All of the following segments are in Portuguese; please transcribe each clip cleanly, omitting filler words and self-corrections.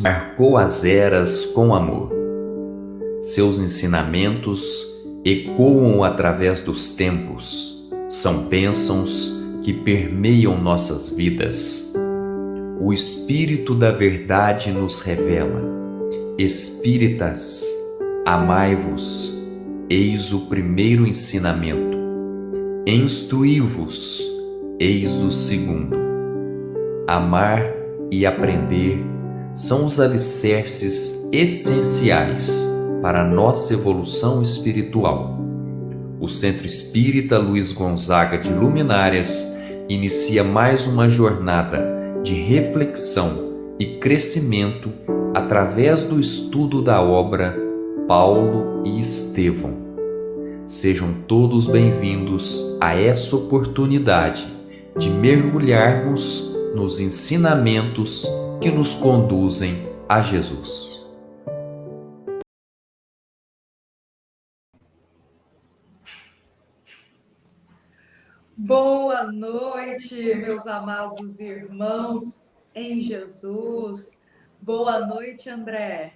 marcou as eras com amor. Seus ensinamentos ecoam através dos tempos, são bênçãos que permeiam nossas vidas. O Espírito da Verdade nos revela: Espíritas, amai-vos, eis o primeiro ensinamento. Instruí-vos, eis o segundo. Amar e aprender são os alicerces essenciais para a nossa evolução espiritual. O Centro Espírita Luiz Gonzaga de Luminárias inicia mais uma jornada de reflexão e crescimento através do estudo da obra Paulo e Estevão. Sejam todos bem-vindos a essa oportunidade de mergulharmos nos ensinamentos que nos conduzem a Jesus. Boa noite, meus amados irmãos em Jesus. Boa noite, André.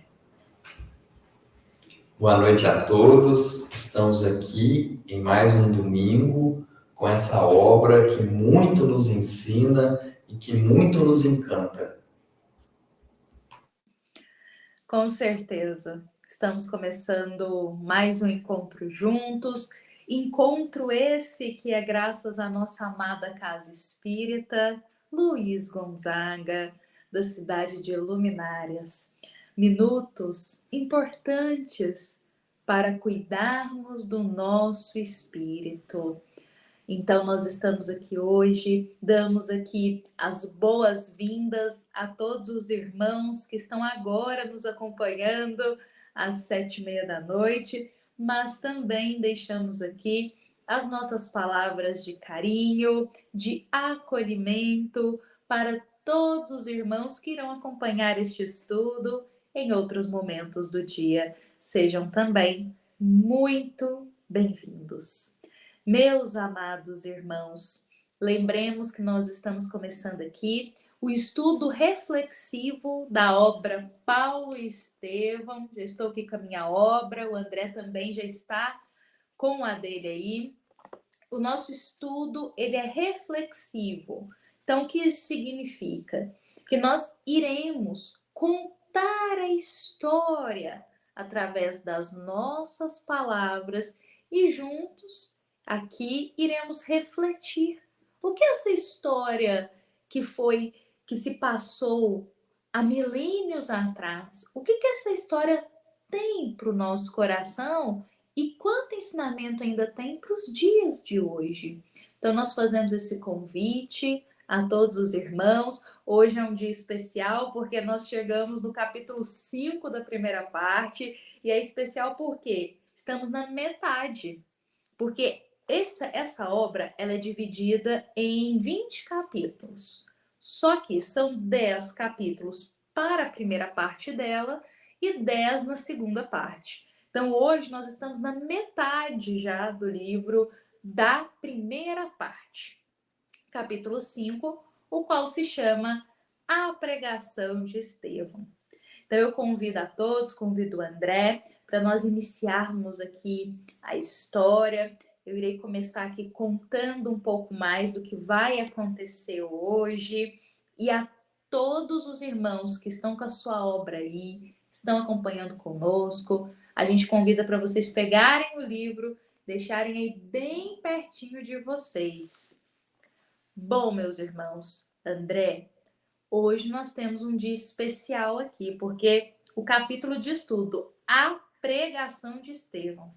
Boa noite a todos. Estamos aqui em mais um domingo com essa obra que muito nos ensina e que muito nos encanta. Com certeza. Estamos começando mais um encontro juntos. Encontro esse que é graças à nossa amada Casa Espírita Luiz Gonzaga, da cidade de Luminárias. Minutos importantes para cuidarmos do nosso espírito. Então, nós estamos aqui hoje, damos aqui as boas-vindas a todos os irmãos que estão agora nos acompanhando às 7h30 da noite, mas também deixamos aqui as nossas palavras de carinho, de acolhimento para todos os irmãos que irão acompanhar este estudo em outros momentos do dia. Sejam também muito bem-vindos. Meus amados irmãos, lembremos que nós estamos começando aqui o estudo reflexivo da obra Paulo e Estevão. Já estou aqui com a minha obra, o André também já está com a dele aí. O nosso estudo, ele é reflexivo. Então, o que isso significa? Que nós iremos contar a história através das nossas palavras e juntos aqui iremos refletir o que essa história que se passou há milênios atrás, o que essa história tem para o nosso coração e quanto ensinamento ainda tem para os dias de hoje. Então nós fazemos esse convite a todos os irmãos. Hoje é um dia especial porque nós chegamos no capítulo 5 da primeira parte e é especial porque estamos na metade. Porque essa obra ela é dividida em 20 capítulos. Só que são 10 capítulos para a primeira parte dela e 10 na segunda parte. Então, hoje nós estamos na metade já do livro da primeira parte. Capítulo 5, o qual se chama A Pregação de Estevão. Então, eu convido a todos, convido o André, para nós iniciarmos aqui a história. Eu irei começar aqui contando um pouco mais do que vai acontecer hoje. E a todos os irmãos que estão com a sua obra aí, estão acompanhando conosco, a gente convida para vocês pegarem o livro, deixarem aí bem pertinho de vocês. Bom, meus irmãos, André, hoje nós temos um dia especial aqui, porque o capítulo de estudo, A Pregação de Estevão.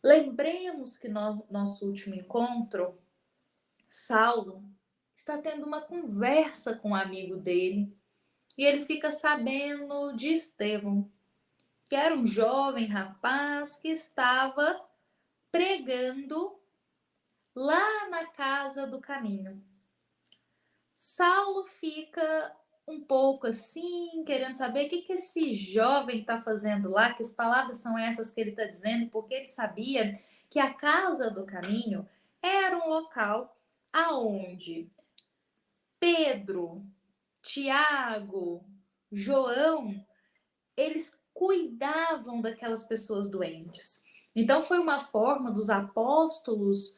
Lembremos que no nosso último encontro, Saulo está tendo uma conversa com um amigo dele e ele fica sabendo de Estevão, que era um jovem rapaz que estava pregando lá na casa do caminho. Saulo fica um pouco assim, querendo saber o que esse jovem está fazendo lá, que as palavras são essas que ele está dizendo, porque ele sabia que a casa do caminho era um local aonde Pedro, Tiago, João, eles cuidavam daquelas pessoas doentes. Então foi uma forma dos apóstolos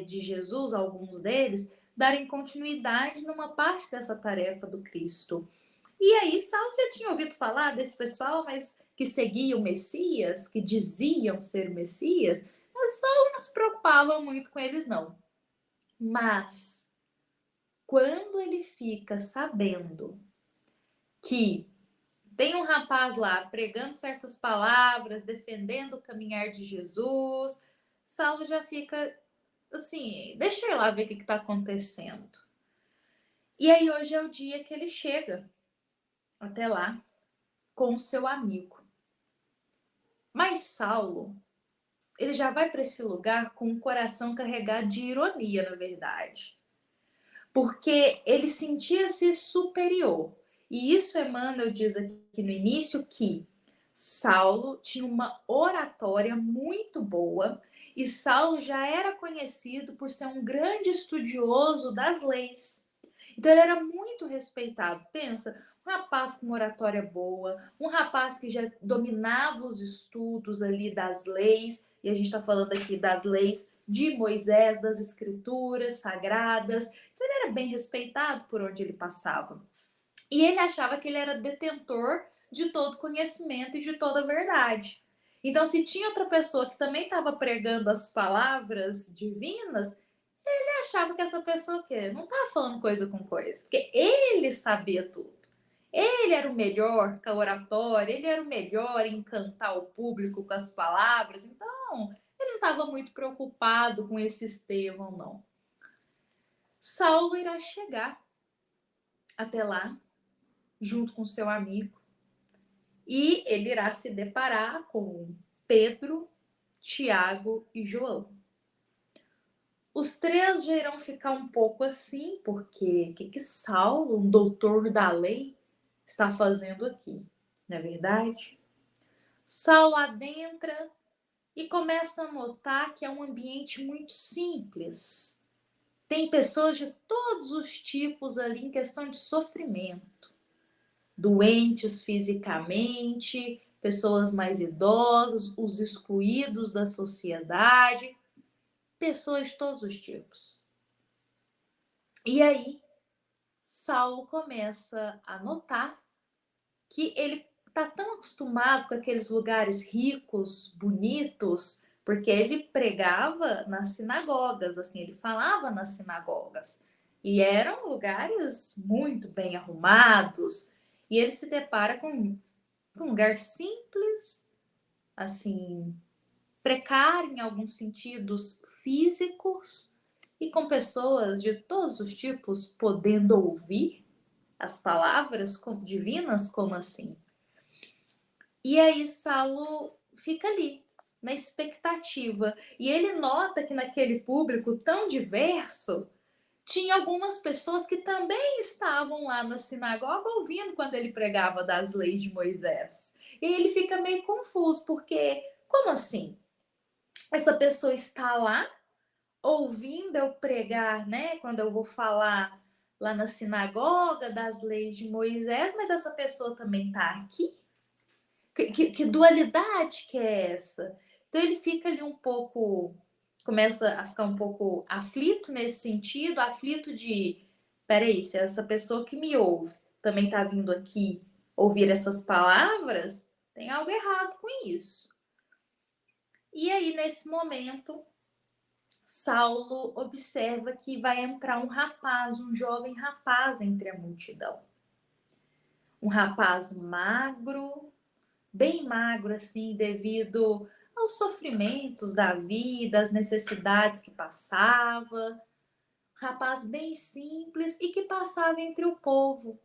de Jesus, alguns deles, darem continuidade numa parte dessa tarefa do Cristo. E aí Saulo já tinha ouvido falar desse pessoal, mas que seguia o Messias, que diziam ser o Messias, mas Saulo não se preocupava muito com eles, não. Mas quando ele fica sabendo que tem um rapaz lá pregando certas palavras, defendendo o caminhar de Jesus, Saulo já fica assim, deixa eu ir lá ver o que está acontecendo. E aí hoje é o dia que ele chega até lá com o seu amigo. Mas Saulo, ele já vai para esse lugar com o coração carregado de ironia, na verdade. Porque ele sentia-se superior. E isso Emmanuel diz aqui no início que Saulo tinha uma oratória muito boa e Saulo já era conhecido por ser um grande estudioso das leis. Então ele era muito respeitado. Pensa, um rapaz com uma oratória boa, um rapaz que já dominava os estudos ali das leis, e a gente está falando aqui das leis de Moisés, das escrituras sagradas. Então ele era bem respeitado por onde ele passava. E ele achava que ele era detentor de todo conhecimento e de toda verdade. Então, se tinha outra pessoa que também estava pregando as palavras divinas, ele achava que essa pessoa o quê? Não estava falando coisa com coisa, porque ele sabia tudo. Ele era o melhor com a oratória, ele era o melhor em encantar o público com as palavras. Então, ele não estava muito preocupado com esse Estevão, não. Saulo irá chegar até lá, junto com seu amigo, e ele irá se deparar com Pedro, Tiago e João. Os três já irão ficar um pouco assim, porque o que Saulo, um doutor da lei, está fazendo aqui, não é verdade? Saulo adentra e começa a notar que é um ambiente muito simples. Tem pessoas de todos os tipos ali em questão de sofrimento. Doentes fisicamente, pessoas mais idosas, os excluídos da sociedade, pessoas de todos os tipos. E aí, Saulo começa a notar que ele está tão acostumado com aqueles lugares ricos, bonitos, porque ele pregava nas sinagogas, assim, ele falava nas sinagogas. E eram lugares muito bem arrumados. E ele se depara com um lugar simples, assim, precário em alguns sentidos físicos, e com pessoas de todos os tipos podendo ouvir as palavras divinas, como assim? E aí Saulo fica ali, na expectativa. E ele nota que naquele público tão diverso, tinha algumas pessoas que também estavam lá na sinagoga ouvindo quando ele pregava das leis de Moisés. E ele fica meio confuso, porque como assim? Essa pessoa está lá ouvindo eu pregar, né? Quando eu vou falar lá na sinagoga das leis de Moisés, mas essa pessoa também está aqui? Que dualidade que é essa? Então ele fica ali um pouco, começa a ficar um pouco aflito nesse sentido, aflito de, peraí, se essa pessoa que me ouve também está vindo aqui ouvir essas palavras, tem algo errado com isso. E aí, nesse momento, Saulo observa que vai entrar um rapaz, um jovem rapaz entre a multidão. Um rapaz magro, bem magro assim, devido aos sofrimentos da vida, às necessidades que passava. Rapaz bem simples e que passava entre o povo.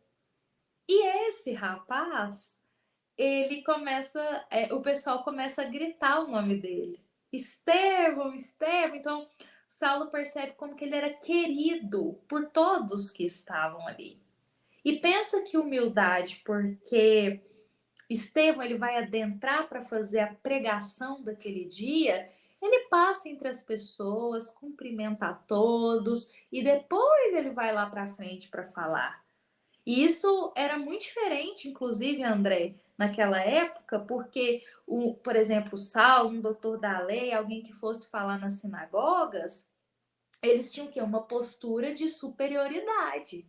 E esse rapaz, ele começa, o pessoal começa a gritar o nome dele. Estevão, Estevão. Então, Saulo percebe como que ele era querido por todos que estavam ali. E pensa que humildade, porque Estevão ele vai adentrar para fazer a pregação daquele dia, ele passa entre as pessoas, cumprimenta a todos e depois ele vai lá para frente para falar. E isso era muito diferente, inclusive, André, naquela época, porque, por exemplo, Saulo, um doutor da lei, alguém que fosse falar nas sinagogas, eles tinham o quê? Uma postura de superioridade,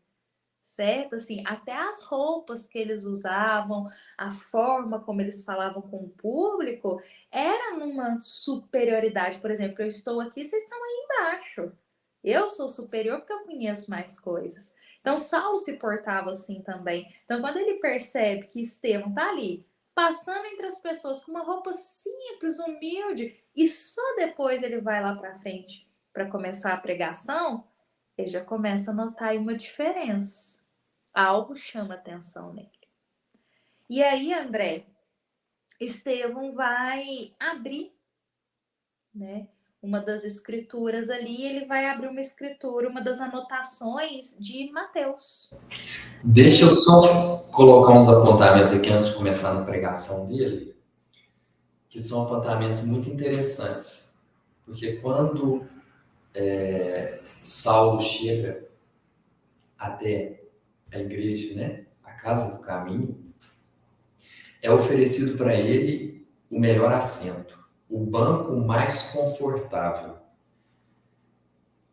certo? Assim, até as roupas que eles usavam, a forma como eles falavam com o público, era numa superioridade. Por exemplo, eu estou aqui, vocês estão aí embaixo. Eu sou superior porque eu conheço mais coisas. Então, Saulo se portava assim também. Então, quando ele percebe que Estevão está ali, passando entre as pessoas com uma roupa simples, humilde, e só depois ele vai lá para frente para começar a pregação, ele já começa a notar aí uma diferença. Algo chama atenção nele. E aí, André, Estevão vai abrir, né, uma das escrituras ali, ele vai abrir uma escritura, uma das anotações de Mateus. Deixa eu só colocar uns apontamentos aqui antes de começar na pregação dele, que são apontamentos muito interessantes. Porque quando Saulo chega até a igreja, né, a casa do caminho, é oferecido para ele o melhor assento, o banco mais confortável.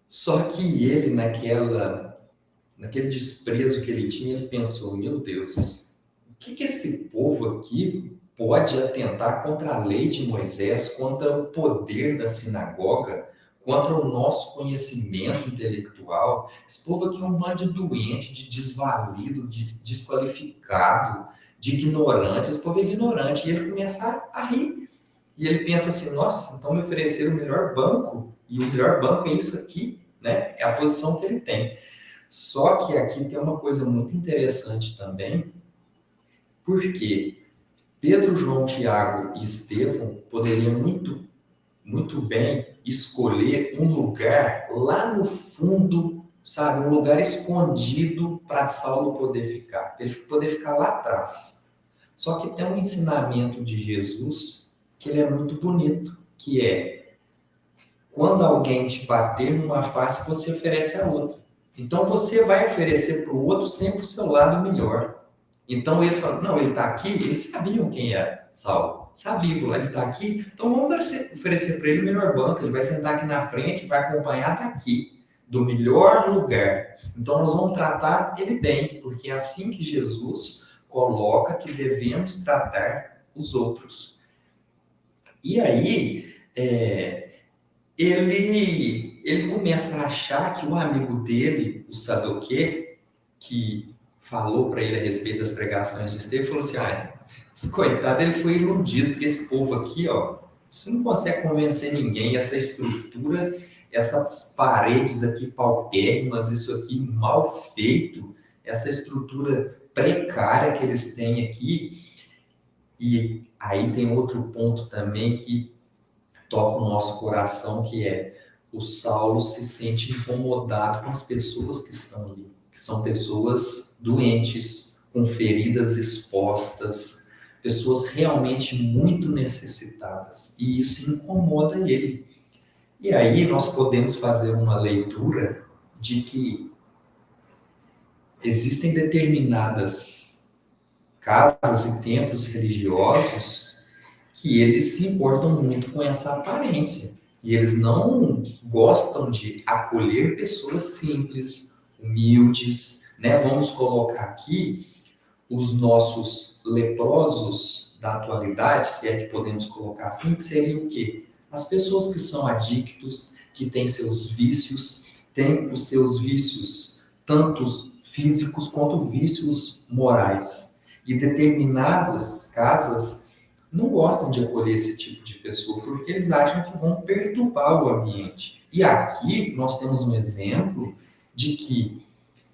Só que ele, naquele desprezo que ele tinha, ele pensou, meu Deus, o que esse povo aqui pode atentar contra a lei de Moisés, contra o poder da sinagoga, contra o nosso conhecimento intelectual? Esse povo aqui é um bando de doente, de desvalido, de desqualificado, de ignorante. Esse povo é ignorante. E ele começa a rir. E ele pensa assim, nossa, então me ofereceram o melhor banco, e o melhor banco é isso aqui, né? É a posição que ele tem. Só que aqui tem uma coisa muito interessante também, porque Pedro, João, Tiago e Estevão poderiam muito bem escolher um lugar lá no fundo, sabe? Um lugar escondido para Saulo poder ficar, para ele poder ficar lá atrás. Só que tem um ensinamento de Jesus que ele é muito bonito, que é quando alguém te bater numa face, você oferece a outra. Então você vai oferecer para o outro sempre o seu lado melhor. Então eles falam, não, ele está aqui, eles sabiam quem é Saulo. Sabiam, ele está aqui, então vamos oferecer para ele o melhor banco, ele vai sentar aqui na frente, vai acompanhar daqui, do melhor lugar. Então nós vamos tratar ele bem, porque é assim que Jesus coloca que devemos tratar os outros. E aí, ele começa a achar que o amigo dele, o Sadoquê, que falou para ele a respeito das pregações de Estevão, falou assim, esse coitado, ele foi iludido, porque esse povo aqui, você não consegue convencer ninguém, essa estrutura, essas paredes aqui paupérrimas, isso aqui mal feito, essa estrutura precária que eles têm aqui. E aí tem outro ponto também que toca o nosso coração, que é o Saulo se sente incomodado com as pessoas que estão ali, que são pessoas doentes, com feridas expostas, pessoas realmente muito necessitadas, e isso incomoda ele. E aí nós podemos fazer uma leitura de que existem determinadas casas e templos religiosos que eles se importam muito com essa aparência. E eles não gostam de acolher pessoas simples, humildes, né? Vamos colocar aqui os nossos leprosos da atualidade, se é que podemos colocar assim, que seria o quê? As pessoas que são adictos, que têm seus vícios, têm os seus vícios, tanto físicos quanto vícios morais. E determinadas casas não gostam de acolher esse tipo de pessoa, porque eles acham que vão perturbar o ambiente. E aqui nós temos um exemplo de que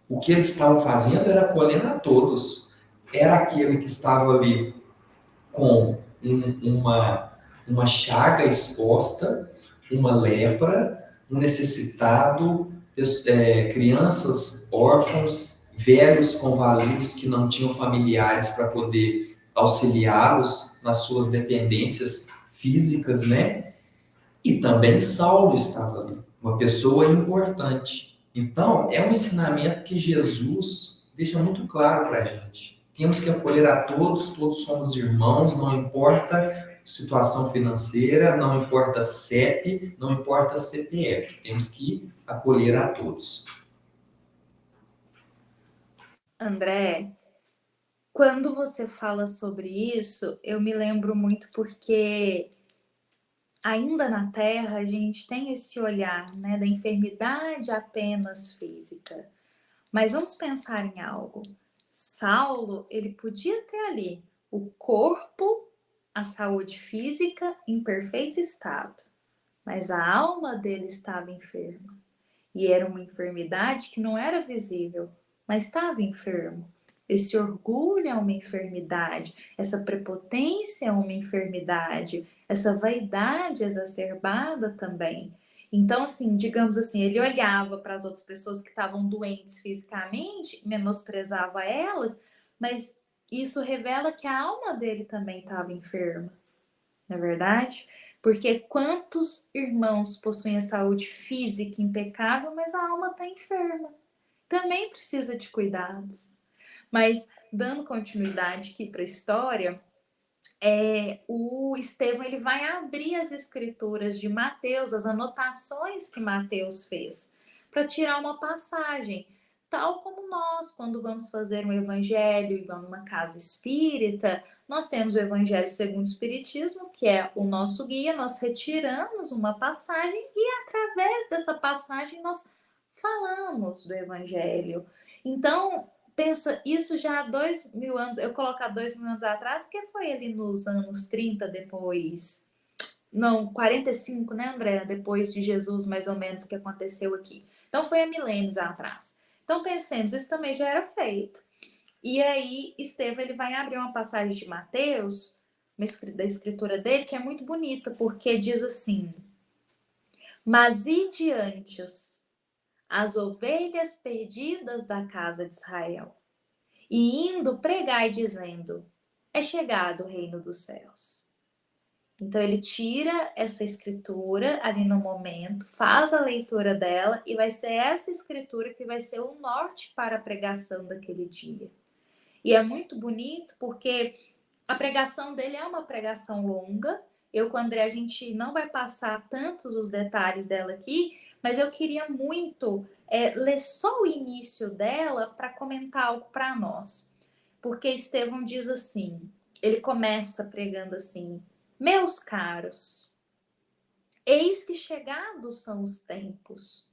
o que eles estavam fazendo era acolhendo a todos. Era aquele que estava ali com uma chaga exposta, uma lepra, um necessitado, crianças órfãos, velhos convalidos que não tinham familiares para poder auxiliá-los nas suas dependências físicas, né? E também Saulo estava ali, uma pessoa importante. Então, é um ensinamento que Jesus deixa muito claro para a gente. Temos que acolher a todos, todos somos irmãos, não importa situação financeira, não importa CEP, não importa CPF. Temos que acolher a todos. André, quando você fala sobre isso, eu me lembro muito porque ainda na Terra a gente tem esse olhar, né, da enfermidade apenas física. Mas vamos pensar em algo. Saulo, ele podia ter ali o corpo, a saúde física em perfeito estado, mas a alma dele estava enferma. E era uma enfermidade que não era visível, mas estava enfermo. Esse orgulho é uma enfermidade, essa prepotência é uma enfermidade, essa vaidade exacerbada também. Então, assim, digamos assim, ele olhava para as outras pessoas que estavam doentes fisicamente, menosprezava elas, mas isso revela que a alma dele também estava enferma, não é verdade? Porque quantos irmãos possuem a saúde física impecável, mas a alma está enferma? Também precisa de cuidados. Mas, dando continuidade aqui para a história, o Estevão ele vai abrir as escrituras de Mateus, as anotações que Mateus fez, para tirar uma passagem. Tal como nós, quando vamos fazer um evangelho igual numa casa espírita, nós temos o Evangelho segundo o Espiritismo, que é o nosso guia, nós retiramos uma passagem e através dessa passagem nós falamos do Evangelho. Então, pensa, isso já há 2000 anos, eu colocar 2000 anos atrás, porque foi ali nos anos 30 depois, não, 45, né, André? Depois de Jesus, mais ou menos, que aconteceu aqui. Então foi há milênios atrás. Então pensemos, isso também já era feito. E aí, Estevão, ele vai abrir uma passagem de Mateus, da escritura dele, que é muito bonita, porque diz assim: mas ide antes as ovelhas perdidas da casa de Israel, e indo pregai dizendo: é chegado o reino dos céus. Então ele tira essa escritura ali no momento, faz a leitura dela e vai ser essa escritura que vai ser o norte para a pregação daquele dia. E é muito bonito porque a pregação dele é uma pregação longa. Eu com o André a gente não vai passar tantos os detalhes dela aqui, mas eu queria muito ler só o início dela para comentar algo para nós. Porque Estevão diz assim, ele começa pregando assim: meus caros, eis que chegados são os tempos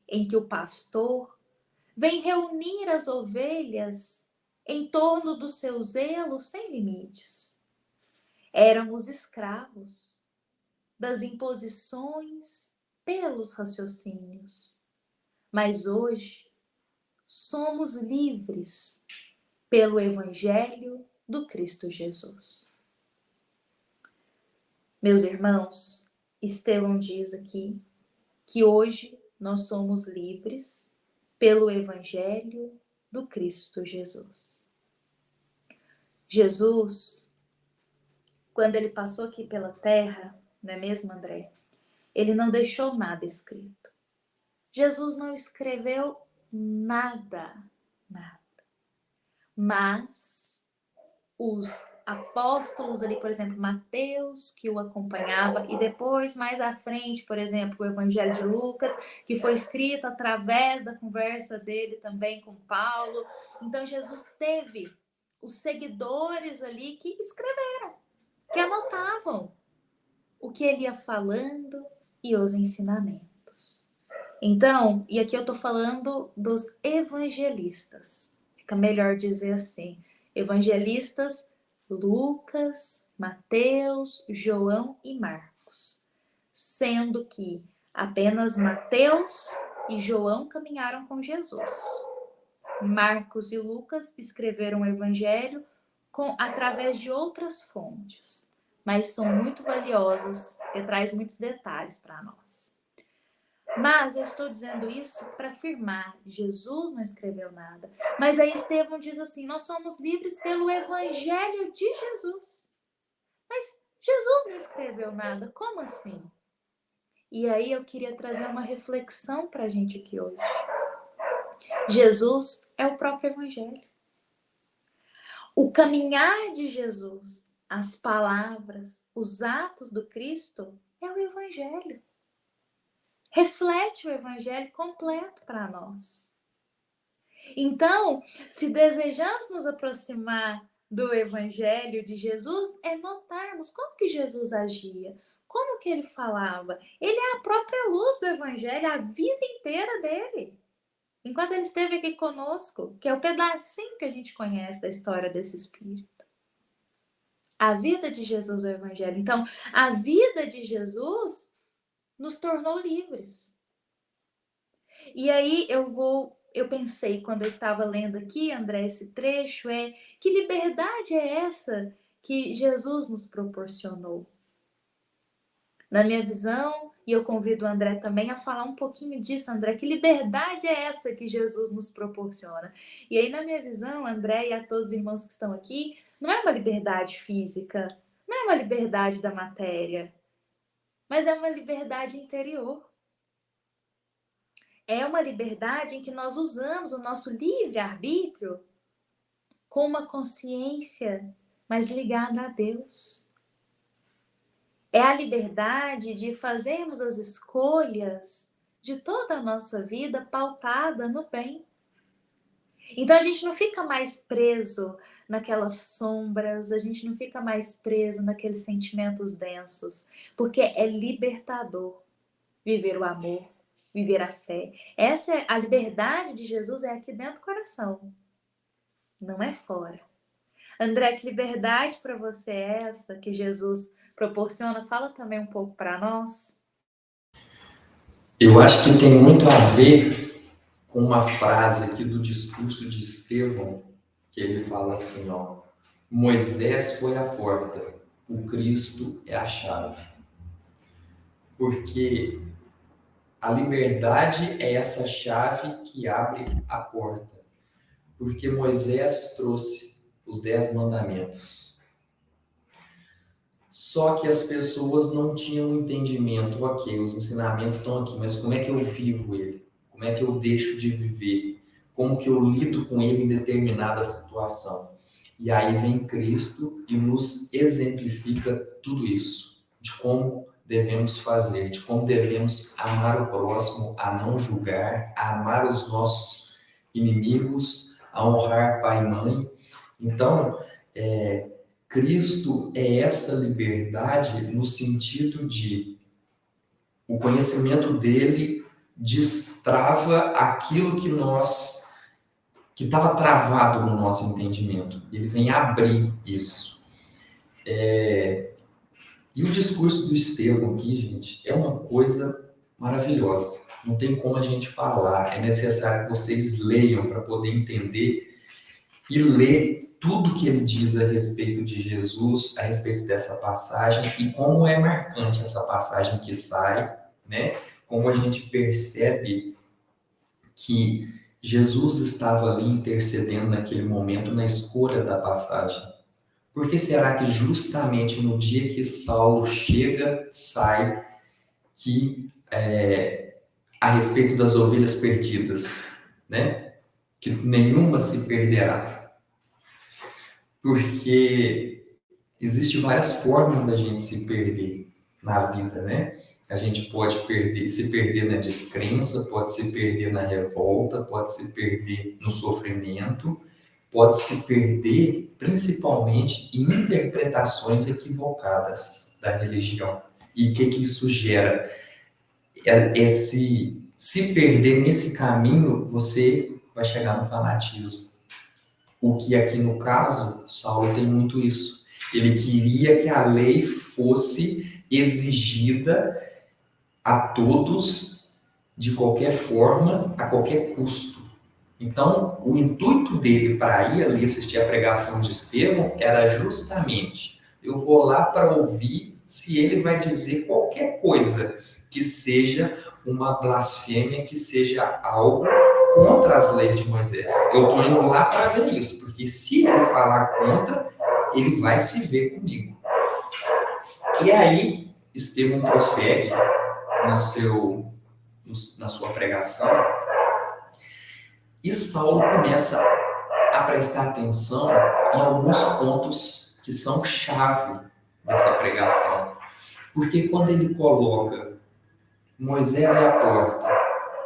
em que o pastor vem reunir as ovelhas em torno do seu zelo sem limites. Éramos escravos das imposições pelos raciocínios, mas hoje somos livres pelo Evangelho do Cristo Jesus. Meus irmãos, Estevão diz aqui que hoje nós somos livres pelo Evangelho do Cristo Jesus. Jesus, quando ele passou aqui pela terra, não é mesmo, André? Ele não deixou nada escrito. Jesus não escreveu nada, nada. Mas os apóstolos ali, por exemplo, Mateus, que o acompanhava, e depois, mais à frente, por exemplo, o Evangelho de Lucas, que foi escrito através da conversa dele também com Paulo. Então, Jesus teve os seguidores ali que escreveram, que anotavam o que ele ia falando e os ensinamentos. Então, e aqui eu estou falando dos evangelistas, fica melhor dizer assim, evangelistas Lucas, Mateus, João e Marcos, sendo que apenas Mateus e João caminharam com Jesus. Marcos e Lucas escreveram o evangelho através de outras fontes, mas são muito valiosas e traz muitos detalhes para nós. Mas eu estou dizendo isso para afirmar, Jesus não escreveu nada. Mas aí Estevão diz assim, nós somos livres pelo Evangelho de Jesus. Mas Jesus não escreveu nada, como assim? E aí eu queria trazer uma reflexão para a gente aqui hoje. Jesus é o próprio Evangelho. O caminhar de Jesus, as palavras, os atos do Cristo é o Evangelho. Reflete o Evangelho completo para nós. Então, se desejamos nos aproximar do Evangelho de Jesus, é notarmos como que Jesus agia, como que ele falava. Ele é a própria luz do Evangelho, a vida inteira dele. Enquanto ele esteve aqui conosco, que é o pedacinho que a gente conhece da história desse Espírito. A vida de Jesus é o Evangelho. Então, a vida de Jesus nos tornou livres. E aí eu pensei quando eu estava lendo aqui, André, esse trecho, que liberdade é essa que Jesus nos proporcionou? Na minha visão, e eu convido o André também a falar um pouquinho disso, André, que liberdade é essa que Jesus nos proporciona? E aí, na minha visão, André e a todos os irmãos que estão aqui, não é uma liberdade física, não é uma liberdade da matéria, mas é uma liberdade interior. É uma liberdade em que nós usamos o nosso livre-arbítrio com uma consciência mais ligada a Deus. É a liberdade de fazermos as escolhas de toda a nossa vida pautada no bem. Então a gente não fica mais preso naquelas sombras, a gente não fica mais preso naqueles sentimentos densos, porque é libertador viver o amor, viver a fé. Essa é a liberdade de Jesus, é aqui dentro do coração, não é fora. André, que liberdade para você é essa que Jesus proporciona? Fala também um pouco para nós. Eu acho que tem muito a ver com uma frase aqui do discurso de Estevão, que ele fala assim, ó: Moisés foi a porta, o Cristo é a chave. Porque a liberdade é essa chave que abre a porta. Porque Moisés trouxe os 10 mandamentos. Só que as pessoas não tinham entendimento. Ok, os ensinamentos estão aqui, mas como é que eu vivo ele? Como é que eu deixo de viver? Como que eu lido com ele em determinada situação? E aí vem Cristo e nos exemplifica tudo isso, de como devemos fazer, de como devemos amar o próximo, a não julgar, a amar os nossos inimigos, a honrar pai e mãe. Então, Cristo é essa liberdade no sentido de o conhecimento dele destrava aquilo que estava travado no nosso entendimento. Ele vem abrir isso. E o discurso do Estevão aqui, gente, é uma coisa maravilhosa. Não tem como a gente falar. É necessário que vocês leiam para poder entender e ler tudo que ele diz a respeito de Jesus, a respeito dessa passagem e como é marcante essa passagem que sai, né? Como a gente percebe que Jesus estava ali intercedendo naquele momento na escolha da passagem. Por que será que justamente no dia que Saulo chega, sai que a respeito das ovelhas perdidas, né? Que nenhuma se perderá. Porque existem várias formas da gente se perder na vida, né? A gente pode se perder na descrença, pode se perder na revolta, pode se perder no sofrimento, pode se perder principalmente em interpretações equivocadas da religião. E o que isso gera? Se perder nesse caminho, você vai chegar no fanatismo. O que aqui no caso, Saulo tem muito isso. Ele queria que a lei fosse exigida a todos, de qualquer forma, a qualquer custo. Então, o intuito dele para ir ali assistir a pregação de Estevão era justamente: eu vou lá para ouvir se ele vai dizer qualquer coisa que seja uma blasfêmia, que seja algo contra as leis de Moisés. Eu estou indo lá para ver isso, porque se ele falar contra, ele vai se ver comigo. E aí, Estevão prossegue na sua pregação, E Saulo começa a prestar atenção em alguns pontos que são chave dessa pregação. Porque quando ele coloca Moisés é a porta,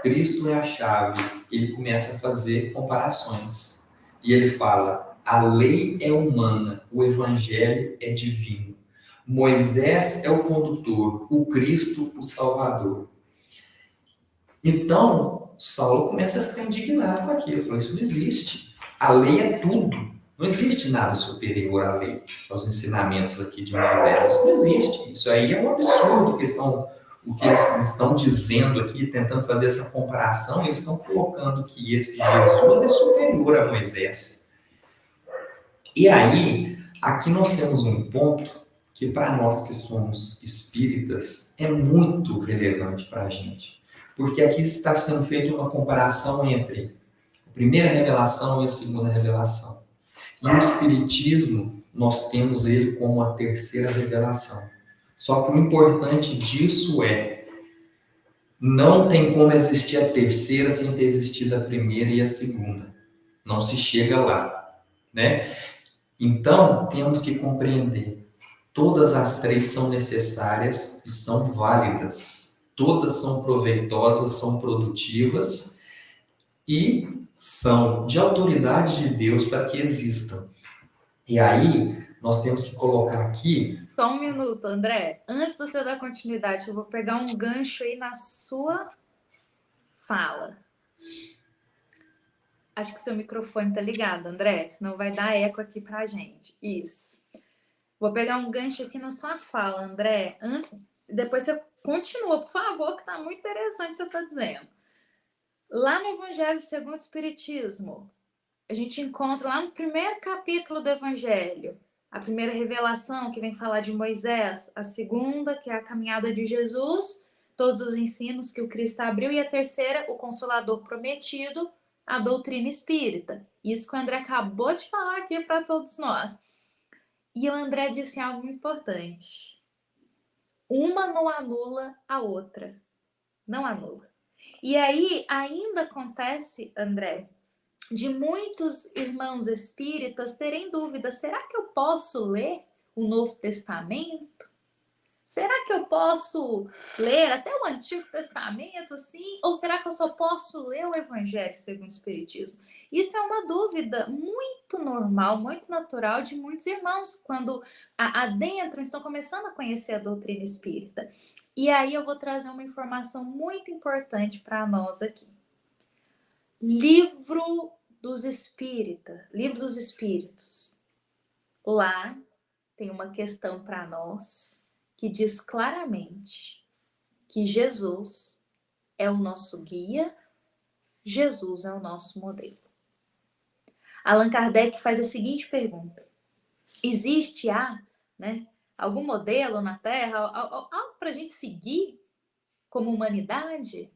Cristo é a chave, ele começa a fazer comparações. E ele fala: a lei é humana, o evangelho é divino. Moisés é o condutor, o Cristo o Salvador. Então, Saulo começa a ficar indignado com aquilo. Ele falou: isso não existe. A lei é tudo. Não existe nada superior à lei, aos ensinamentos aqui de Moisés. Isso não existe. Isso aí é um absurdo o que eles estão dizendo aqui, tentando fazer essa comparação. Eles estão colocando que esse Jesus é superior a Moisés. E aí, aqui nós temos um ponto que para nós que somos espíritas é muito relevante para a gente. Porque aqui está sendo feita uma comparação entre a primeira revelação e a segunda revelação. E o Espiritismo, nós temos ele como a terceira revelação. Só que o importante disso é, não tem como existir a terceira sem ter existido a primeira e a segunda. Não se chega lá, né? Então, temos que compreender, todas as três são necessárias e são válidas. Todas são proveitosas, são produtivas e são de autoridade de Deus para que existam. E aí, nós temos que colocar aqui... Só um minuto, André. Antes de você dar continuidade, eu vou pegar um gancho aí na sua fala. Acho que seu microfone tá ligado, André, senão vai dar eco aqui pra gente. Isso. Vou pegar um gancho aqui na sua fala, André. Depois você continua, por favor, que tá muito interessante o que você tá dizendo. Lá no Evangelho segundo o Espiritismo, a gente encontra lá no primeiro capítulo do Evangelho, a primeira revelação que vem falar de Moisés, a segunda, que é a caminhada de Jesus, todos os ensinos que o Cristo abriu, e a terceira, o Consolador prometido, a doutrina espírita. Isso que o André acabou de falar aqui para todos nós. E o André disse algo importante. Uma não anula a outra. Não anula. E aí ainda acontece, André, de muitos irmãos espíritas terem dúvida: será que eu posso ler o Novo Testamento? Será que eu posso ler até o Antigo Testamento, assim? Ou será que eu só posso ler o Evangelho segundo o Espiritismo? Isso é uma dúvida muito normal, muito natural de muitos irmãos quando adentram, estão começando a conhecer a doutrina espírita. E aí eu vou trazer uma informação muito importante para nós aqui. Livro dos Espíritos. Lá tem uma questão para nós que diz claramente que Jesus é o nosso guia, Jesus é o nosso modelo. Allan Kardec faz a seguinte pergunta: existe algum modelo na Terra, algo para a gente seguir como humanidade?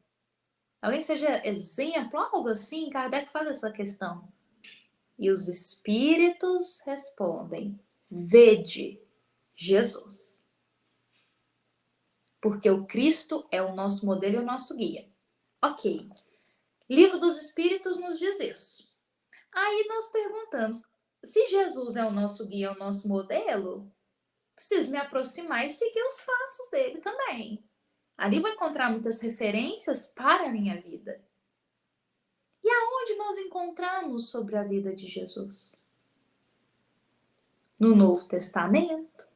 Alguém que seja exemplo, algo assim? Kardec faz essa questão. E os espíritos respondem: vede Jesus. Porque o Cristo é o nosso modelo e o nosso guia. Ok. Livro dos Espíritos nos diz isso. Aí nós perguntamos: se Jesus é o nosso guia, é o nosso modelo, preciso me aproximar e seguir os passos dele também. Ali vou encontrar muitas referências para a minha vida. E aonde nós encontramos sobre a vida de Jesus? No Novo Testamento.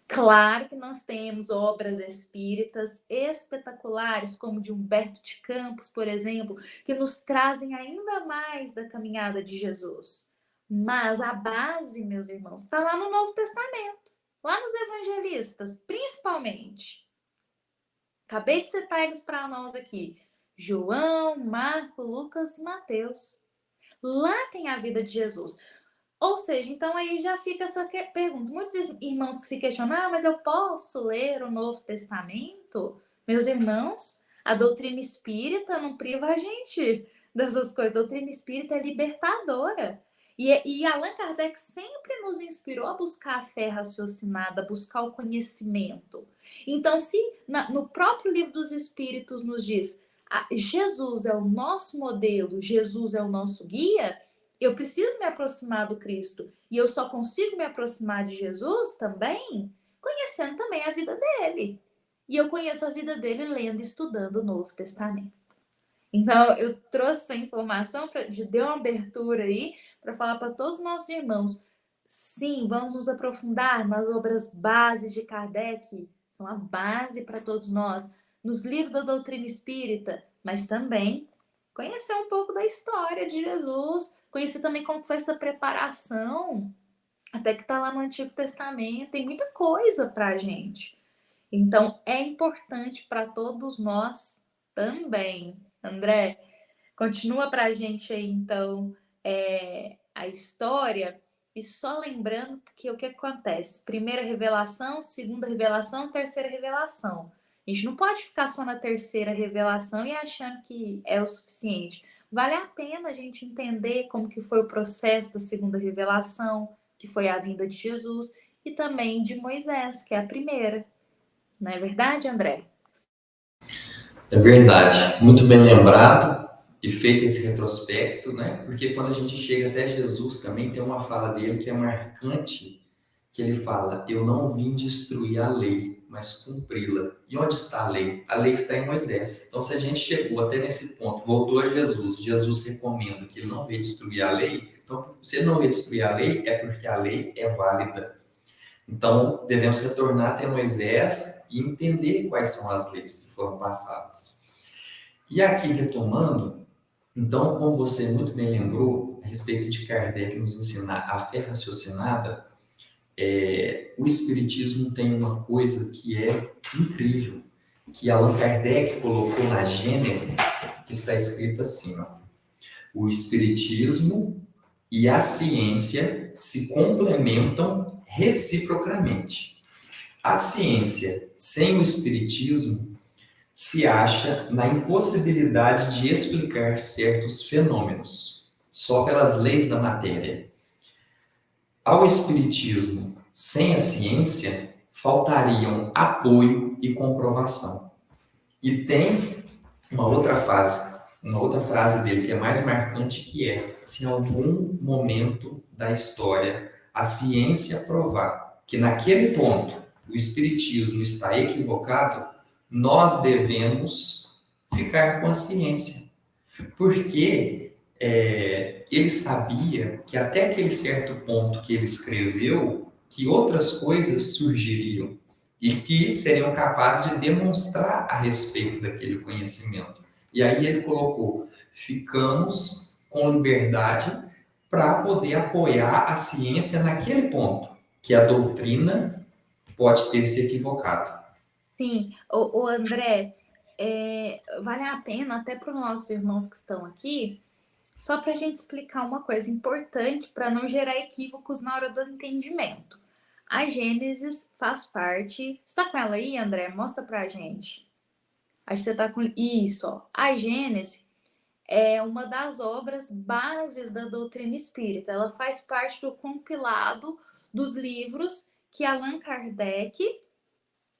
Claro que nós temos obras espíritas espetaculares, como de Humberto de Campos, por exemplo, que nos trazem ainda mais da caminhada de Jesus. Mas a base, meus irmãos, está lá no Novo Testamento, lá nos evangelistas, principalmente. Acabei de citar eles para nós aqui: João, Marco, Lucas e Mateus. Lá tem a vida de Jesus. Ou seja, então aí já fica essa pergunta. Muitos irmãos que se questionam: mas eu posso ler o Novo Testamento? Meus irmãos, a doutrina espírita não priva a gente dessas coisas. A doutrina espírita é libertadora. E Allan Kardec sempre nos inspirou a buscar a fé raciocinada, a buscar o conhecimento. Então, se no próprio Livro dos Espíritos nos diz: Jesus é o nosso modelo, Jesus é o nosso guia, eu preciso me aproximar do Cristo. E eu só consigo me aproximar de Jesus também conhecendo também a vida dele. E eu conheço a vida dele lendo e estudando o Novo Testamento. Então, eu trouxe essa informação, deu uma abertura aí para falar para todos os nossos irmãos. Sim, vamos nos aprofundar nas obras bases de Kardec, são a base para todos nós, nos livros da doutrina espírita, mas também conhecer um pouco da história de Jesus, conhecer também como foi essa preparação, até que está lá no Antigo Testamento, tem muita coisa para a gente. Então, é importante para todos nós também. André, continua para a gente aí, então, a história. E só lembrando que o que acontece? Primeira revelação, segunda revelação, terceira revelação. A gente não pode ficar só na terceira revelação e achando que é o suficiente. Vale a pena a gente entender como que foi o processo da segunda revelação, que foi a vinda de Jesus, e também de Moisés, que é a primeira. Não é verdade, André? É verdade, muito bem lembrado e feito esse retrospecto, né? Porque quando a gente chega até Jesus também tem uma fala dele que é marcante, que ele fala: "Eu não vim destruir a lei, mas cumpri-la". E onde está a lei? A lei está em Moisés. Então, se a gente chegou até nesse ponto, voltou a Jesus, Jesus recomenda que ele não veio destruir a lei. Então, se ele não veio destruir a lei, é porque a lei é válida. Então, devemos retornar até Moisés e entender quais são as leis que foram passadas. E aqui, retomando, então, como você muito bem lembrou, a respeito de Kardec nos ensinar a fé raciocinada, o Espiritismo tem uma coisa que é incrível, que Allan Kardec colocou na Gênese, que está escrito assim, ó: o Espiritismo e a ciência se complementam reciprocamente. A ciência sem o Espiritismo se acha na impossibilidade de explicar certos fenômenos, só pelas leis da matéria. Ao Espiritismo sem a ciência, faltariam apoio e comprovação. E tem uma outra frase dele que é mais marcante, que é: se em algum momento da história a ciência provar que naquele ponto o espiritismo está equivocado, nós devemos ficar com a ciência, porque ele sabia que até aquele certo ponto que ele escreveu, que outras coisas surgiriam e que seriam capazes de demonstrar a respeito daquele conhecimento. E aí ele colocou: ficamos com liberdade para poder apoiar a ciência naquele ponto, que a doutrina pode ter se equivocado. Sim, o André, vale a pena até para os nossos irmãos que estão aqui, só para a gente explicar uma coisa importante para não gerar equívocos na hora do entendimento. A Gênesis faz parte. Você está com ela aí, André? Mostra para a gente. Acho que você está com isso. Ó. A Gênesis é uma das obras bases da doutrina espírita. Ela faz parte do compilado dos livros que Allan Kardec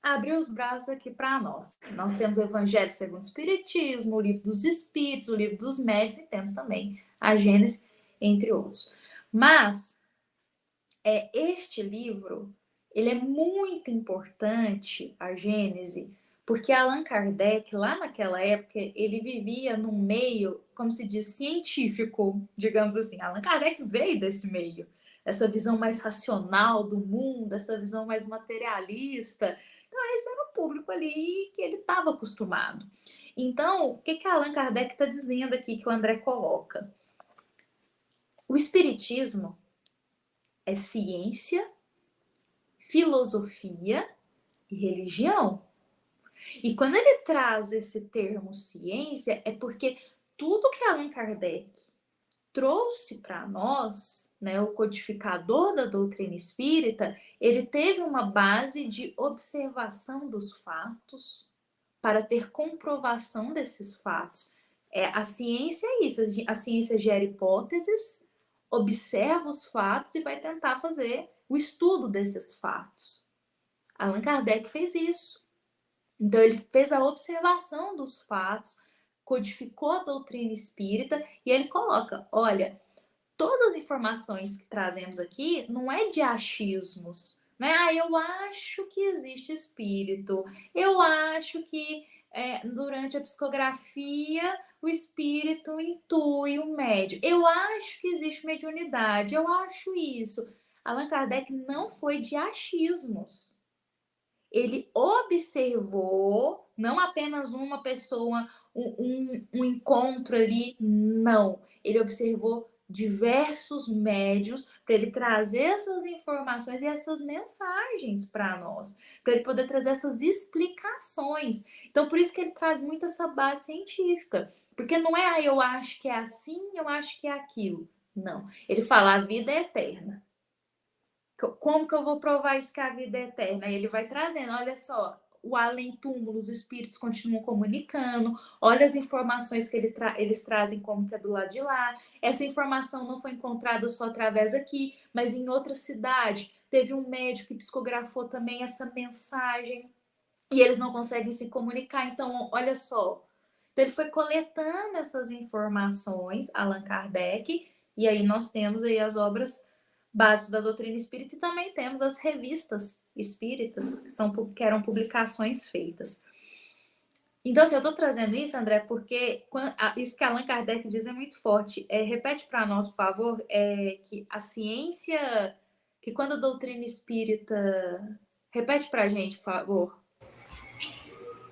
abriu os braços aqui para nós. Nós temos o Evangelho segundo o Espiritismo, o Livro dos Espíritos, o Livro dos Médiuns e temos também a Gênesis, entre outros. Mas este livro, ele é muito importante, a Gênese, porque Allan Kardec, lá naquela época, ele vivia num meio, como se diz, científico, digamos assim. Allan Kardec veio desse meio, essa visão mais racional do mundo, essa visão mais materialista. Então, esse era o público ali que ele estava acostumado. Então, o que Allan Kardec está dizendo aqui, que o André coloca? O Espiritismo é ciência, filosofia e religião. E quando ele traz esse termo ciência, é porque tudo que Allan Kardec trouxe para nós, né, o codificador da doutrina espírita, ele teve uma base de observação dos fatos para ter comprovação desses fatos. A ciência é isso, a ciência gera hipóteses, observa os fatos e vai tentar fazer o estudo desses fatos. Allan Kardec fez isso. Então, ele fez a observação dos fatos, codificou a doutrina espírita e ele coloca, olha, todas as informações que trazemos aqui não é de achismos, né? Ah, eu acho que existe espírito, eu acho que durante a psicografia o espírito intui o médium, eu acho que existe mediunidade, eu acho isso. Allan Kardec não foi de achismos. Ele observou, não apenas uma pessoa, um encontro ali, não. Ele observou diversos médios para ele trazer essas informações e essas mensagens para nós, para ele poder trazer essas explicações. Então, por isso que ele traz muito essa base científica, porque não é, eu acho que é assim, eu acho que é aquilo. Não. Ele fala, a vida é eterna. Como que eu vou provar isso que a vida é eterna? Aí ele vai trazendo, olha só, o além-túmulo, os espíritos continuam comunicando, olha as informações que eles trazem como que é do lado de lá. Essa informação não foi encontrada só através aqui, mas em outra cidade. Teve um médico que psicografou também essa mensagem e eles não conseguem se comunicar. Então, olha só. Então, ele foi coletando essas informações, Allan Kardec, e aí nós temos aí as obras bases da doutrina espírita e também temos as revistas espíritas, que eram publicações feitas. Então, assim, eu estou trazendo isso, André, porque isso que Allan Kardec diz é muito forte. Repete para nós, por favor, que a ciência, que quando a doutrina espírita... Repete para a gente, por favor.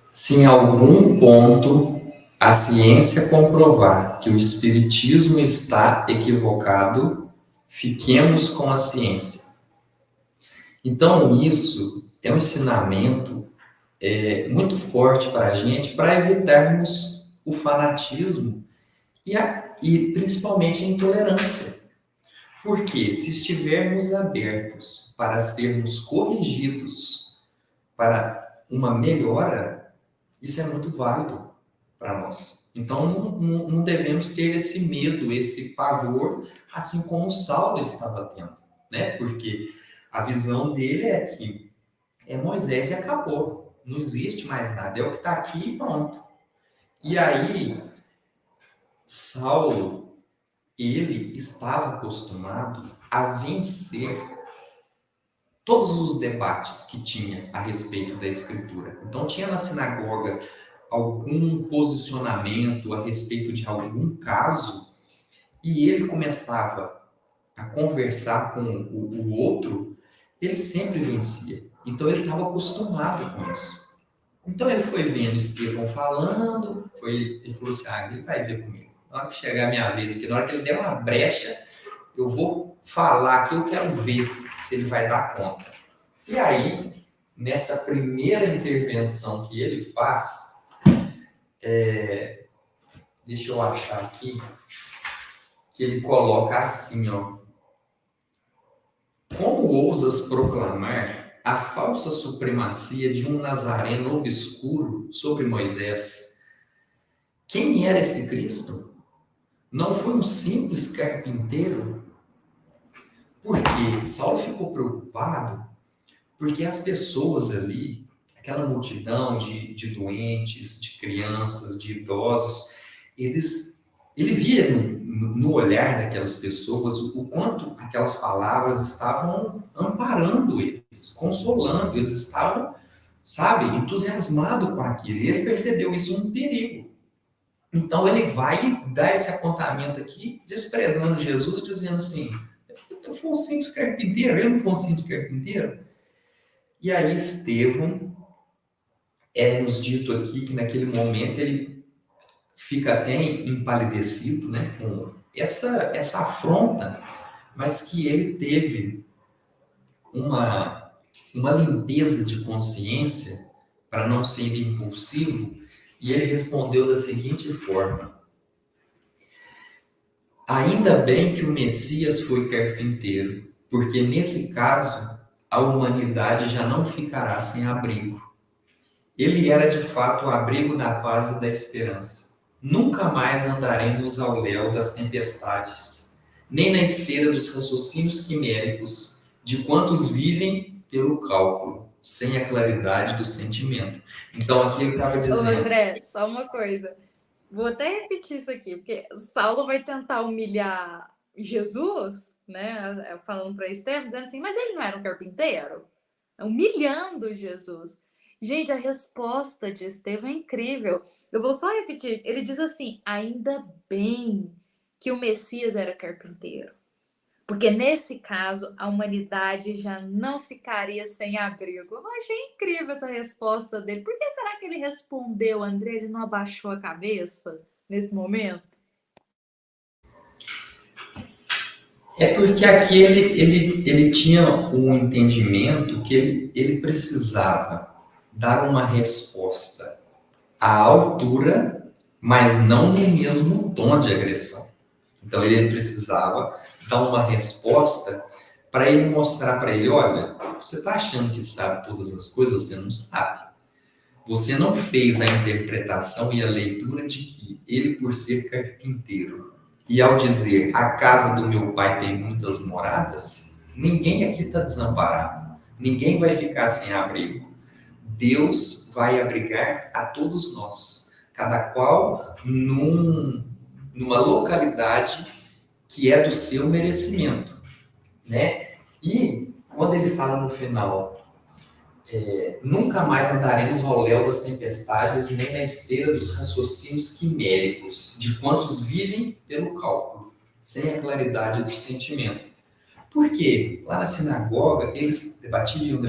Se em algum ponto a ciência comprovar que o espiritismo está equivocado, fiquemos com a ciência. Então, isso é um ensinamento muito forte para a gente, para evitarmos o fanatismo e principalmente a intolerância. Porque se estivermos abertos para sermos corrigidos para uma melhora, isso é muito válido para nós. Então, não devemos ter esse medo, esse pavor, assim como Saulo estava tendo, né? Porque a visão dele é que é Moisés e acabou. Não existe mais nada. É o que está aqui e pronto. E aí, Saulo, ele estava acostumado a vencer todos os debates que tinha a respeito da Escritura. Então, tinha na sinagoga algum posicionamento a respeito de algum caso e ele começava a conversar com o outro, ele sempre vencia. Então, ele estava acostumado com isso. Então, ele foi vendo Estevão falando, ele falou assim, ele vai ver comigo. Na hora que chegar a minha vez aqui, na hora que ele der uma brecha, eu vou falar que eu quero ver se ele vai dar conta. E aí, nessa primeira intervenção que ele faz, deixa eu achar aqui, que ele coloca assim, ó. Como ousas proclamar a falsa supremacia de um nazareno obscuro sobre Moisés? Quem era esse Cristo? Não foi um simples carpinteiro? Por quê? Saulo ficou preocupado porque as pessoas ali, aquela multidão de doentes, de crianças, de idosos, ele via no olhar daquelas pessoas o quanto aquelas palavras estavam amparando eles, consolando, eles estavam, sabe, entusiasmados com aquilo. E ele percebeu isso um perigo. Então ele vai dar esse apontamento aqui, desprezando Jesus, dizendo assim, eu fui um simples carpinteiro, eu não fui um simples carpinteiro. E aí Estevão nos dito aqui que naquele momento ele fica até empalidecido, né, com essa afronta, mas que ele teve uma limpeza de consciência para não ser impulsivo, e ele respondeu da seguinte forma: ainda bem que o Messias foi carpinteiro, porque nesse caso a humanidade já não ficará sem abrigo. Ele era de fato o abrigo da paz e da esperança. Nunca mais andaremos ao léu das tempestades, nem na esteira dos raciocínios quiméricos de quantos vivem pelo cálculo, sem a claridade do sentimento. Então aqui ele estava dizendo... Ô, André, só uma coisa. Vou até repetir isso aqui, porque Saulo vai tentar humilhar Jesus, né? Falando para Estevão, dizendo assim, mas ele não era um carpinteiro? Humilhando Jesus. Gente, a resposta de Estevão é incrível. Eu vou só repetir. Ele diz assim: ainda bem que o Messias era carpinteiro. Porque nesse caso, a humanidade já não ficaria sem abrigo. Eu achei incrível essa resposta dele. Por que será que ele respondeu, André? Ele não abaixou a cabeça nesse momento? É porque aqui ele tinha um entendimento que ele precisava dar uma resposta à altura, mas não no mesmo tom de agressão. Então ele precisava dar uma resposta para ele mostrar para ele, olha, você está achando que sabe todas as coisas, você não sabe. Você não fez a interpretação e a leitura de que ele, por ser carpinteiro, e ao dizer a casa do meu pai tem muitas moradas, ninguém aqui está desamparado, ninguém vai ficar sem abrigo. Deus vai abrigar a todos nós, cada qual numa localidade que é do seu merecimento, né? E quando ele fala no final, nunca mais andaremos ao léu das tempestades, nem na esteira dos raciocínios quiméricos, de quantos vivem pelo cálculo, sem a claridade do sentimento. Por quê? Lá na sinagoga, eles debatiam,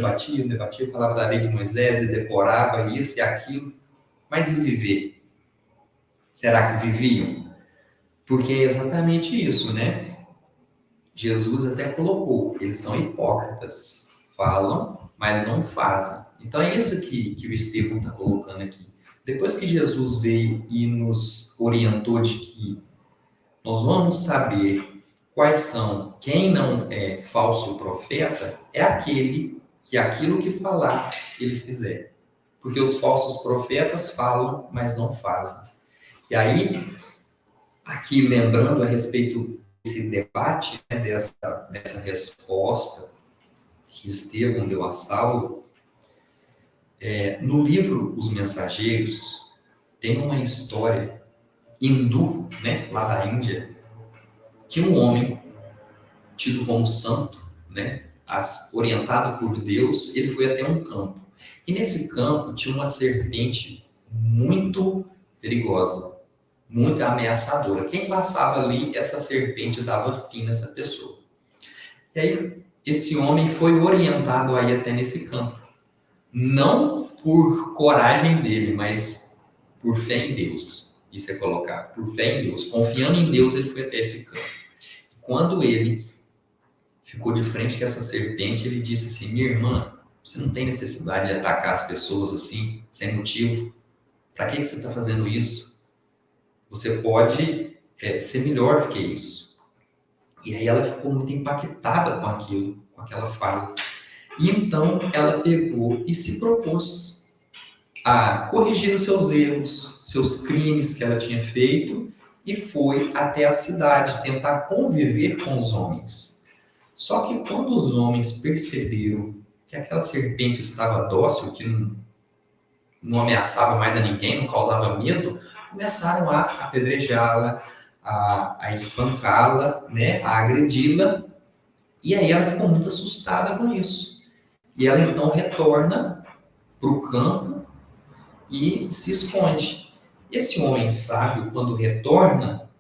falavam da lei de Moisés e decorava isso e aquilo, mas e viver? Será que viviam? Porque é exatamente isso, né? Jesus até colocou, eles são hipócritas, falam, mas não fazem. Então é isso que o Estevão está colocando aqui. Depois que Jesus veio e nos orientou de que nós vamos saber quais são, quem não é falso profeta, é aquele que aquilo que falar, ele fizer. Porque os falsos profetas falam, mas não fazem. E aí, aqui lembrando a respeito desse debate, né, dessa resposta que Estevão deu a Saulo, no livro Os Mensageiros, tem uma história hindu, né, lá da Índia, que um homem tido como santo, né, orientado por Deus, ele foi até um campo. E nesse campo tinha uma serpente muito perigosa, muito ameaçadora. Quem passava ali, essa serpente dava fim nessa pessoa. E aí, esse homem foi orientado aí até nesse campo. Não por coragem dele, mas por fé em Deus. Isso é colocar, por fé em Deus. Confiando em Deus, ele foi até esse campo. Quando ele ficou de frente com essa serpente, ele disse assim, minha irmã, você não tem necessidade de atacar as pessoas assim, sem motivo. Para que você está fazendo isso? Você pode ser melhor do que isso. E aí ela ficou muito impactada com aquilo, com aquela fala. E então ela pegou e se propôs a corrigir os seus erros, seus crimes que ela tinha feito, e foi até a cidade tentar conviver com os homens. Só que quando os homens perceberam que aquela serpente estava dócil, que não ameaçava mais a ninguém, não causava medo, começaram a apedrejá-la, a espancá-la, né, a agredi-la, e aí ela ficou muito assustada com isso. E ela então retorna para o campo e se esconde. Esse homem sábio, quando retorna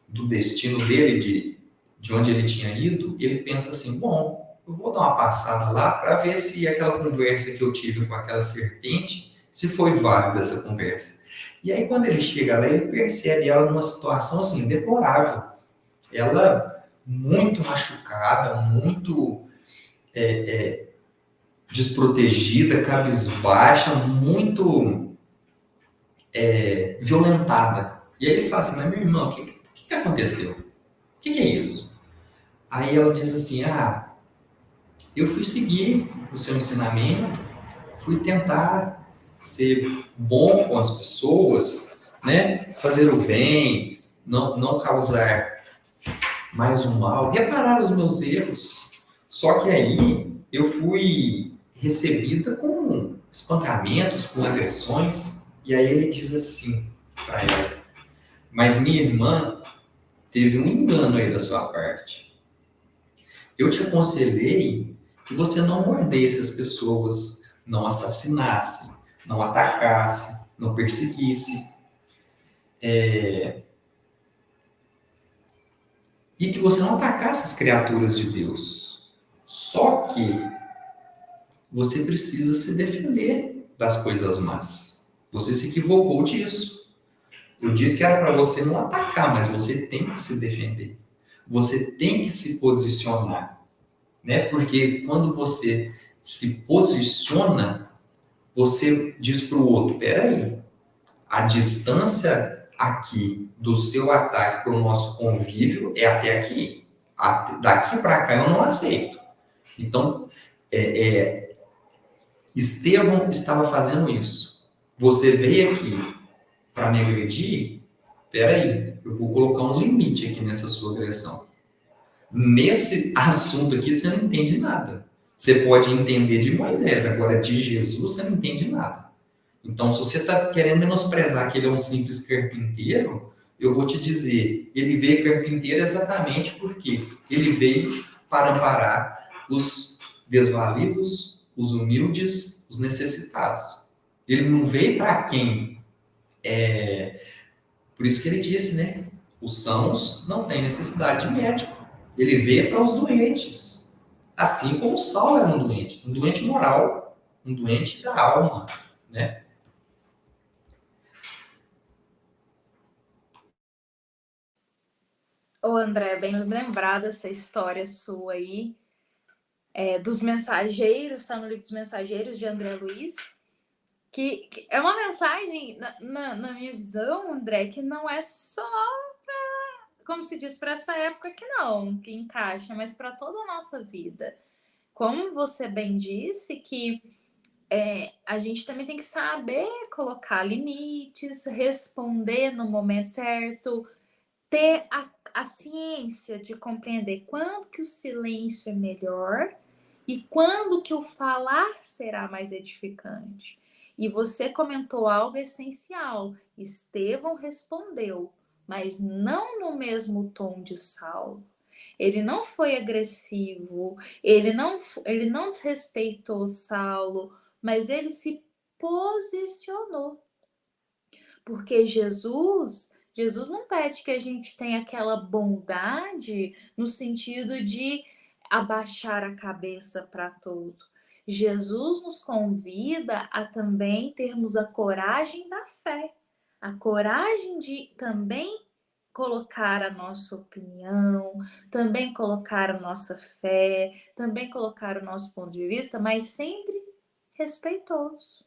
do destino dele, de onde ele tinha ido, ele pensa assim, bom, eu vou dar uma passada lá para ver se aquela conversa que eu tive com aquela serpente, se foi válida essa conversa. E aí quando ele chega lá, ele percebe ela numa situação assim, deplorável. Ela muito machucada, muito desprotegida, cabisbaixa, muito violentada. E aí ele fala assim, mas meu irmão, o que aconteceu? O que é isso? Aí ela diz assim, eu fui seguir o seu ensinamento, fui tentar ser bom com as pessoas, né? Fazer o bem, não causar mais um mal, reparar os meus erros. Só que aí eu fui recebida com espancamentos, com agressões, e aí ele diz assim para ela, Mas minha irmã teve um engano aí da sua parte. Eu te aconselhei que você não mordesse as pessoas, não assassinasse, não atacasse, não perseguisse, e que você não atacasse as criaturas de Deus. Só que você precisa se defender das coisas más. Você se equivocou disso. Eu disse que era para você não atacar, mas você tem que se defender. Você tem que se posicionar, né? Porque quando você se posiciona, você diz para o outro: peraí, a distância aqui do seu ataque para o nosso convívio é até aqui. Daqui para cá eu não aceito. Então, Estevão estava fazendo isso. Você veio aqui para me agredir? Peraí, eu vou colocar um limite aqui nessa sua agressão. Nesse assunto aqui você não entende nada. Você pode entender de Moisés, agora de Jesus você não entende nada. Então, se você está querendo menosprezar que ele é um simples carpinteiro, eu vou te dizer, ele veio carpinteiro exatamente porque ele veio para amparar os desvalidos, os humildes, os necessitados. Ele não veio para quem por isso que ele disse, né? Os sãos não têm necessidade de médico. Ele veio para os doentes. Assim como Saulo era um doente moral, um doente da alma, né? Ô André, bem lembrada essa história sua aí, dos mensageiros, está no livro dos Mensageiros de André Luiz, que é uma mensagem, na minha visão, André, que não é só como se diz, para essa época que não, que encaixa, mas para toda a nossa vida. Como você bem disse, que a gente também tem que saber colocar limites, responder no momento certo, ter a ciência de compreender quando que o silêncio é melhor e quando que o falar será mais edificante. E você comentou algo essencial. Estevão respondeu, mas não no mesmo tom de Saulo. Ele não foi agressivo, ele não desrespeitou Saulo, mas ele se posicionou. Porque Jesus não pede que a gente tenha aquela bondade no sentido de abaixar a cabeça para tudo. Jesus nos convida a também termos a coragem da fé, a coragem de também colocar a nossa opinião, também colocar a nossa fé, também colocar o nosso ponto de vista, mas sempre respeitoso,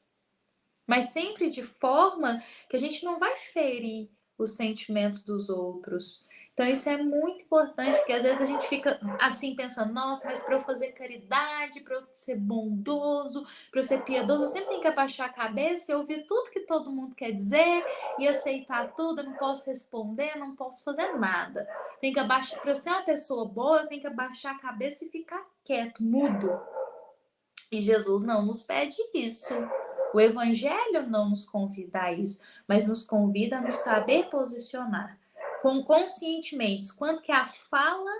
mas sempre de forma que a gente não vai ferir os sentimentos dos outros. Então isso é muito importante, porque às vezes a gente fica assim pensando, nossa, mas para eu fazer caridade, para eu ser bondoso, para eu ser piedoso, eu sempre tenho que abaixar a cabeça e ouvir tudo que todo mundo quer dizer e aceitar tudo, eu não posso responder, eu não posso fazer nada. Tem que abaixar, para eu ser uma pessoa boa, eu tenho que abaixar a cabeça e ficar quieto, mudo. E Jesus não nos pede isso. O Evangelho não nos convida a isso, mas nos convida a nos saber posicionar conscientemente quando que a fala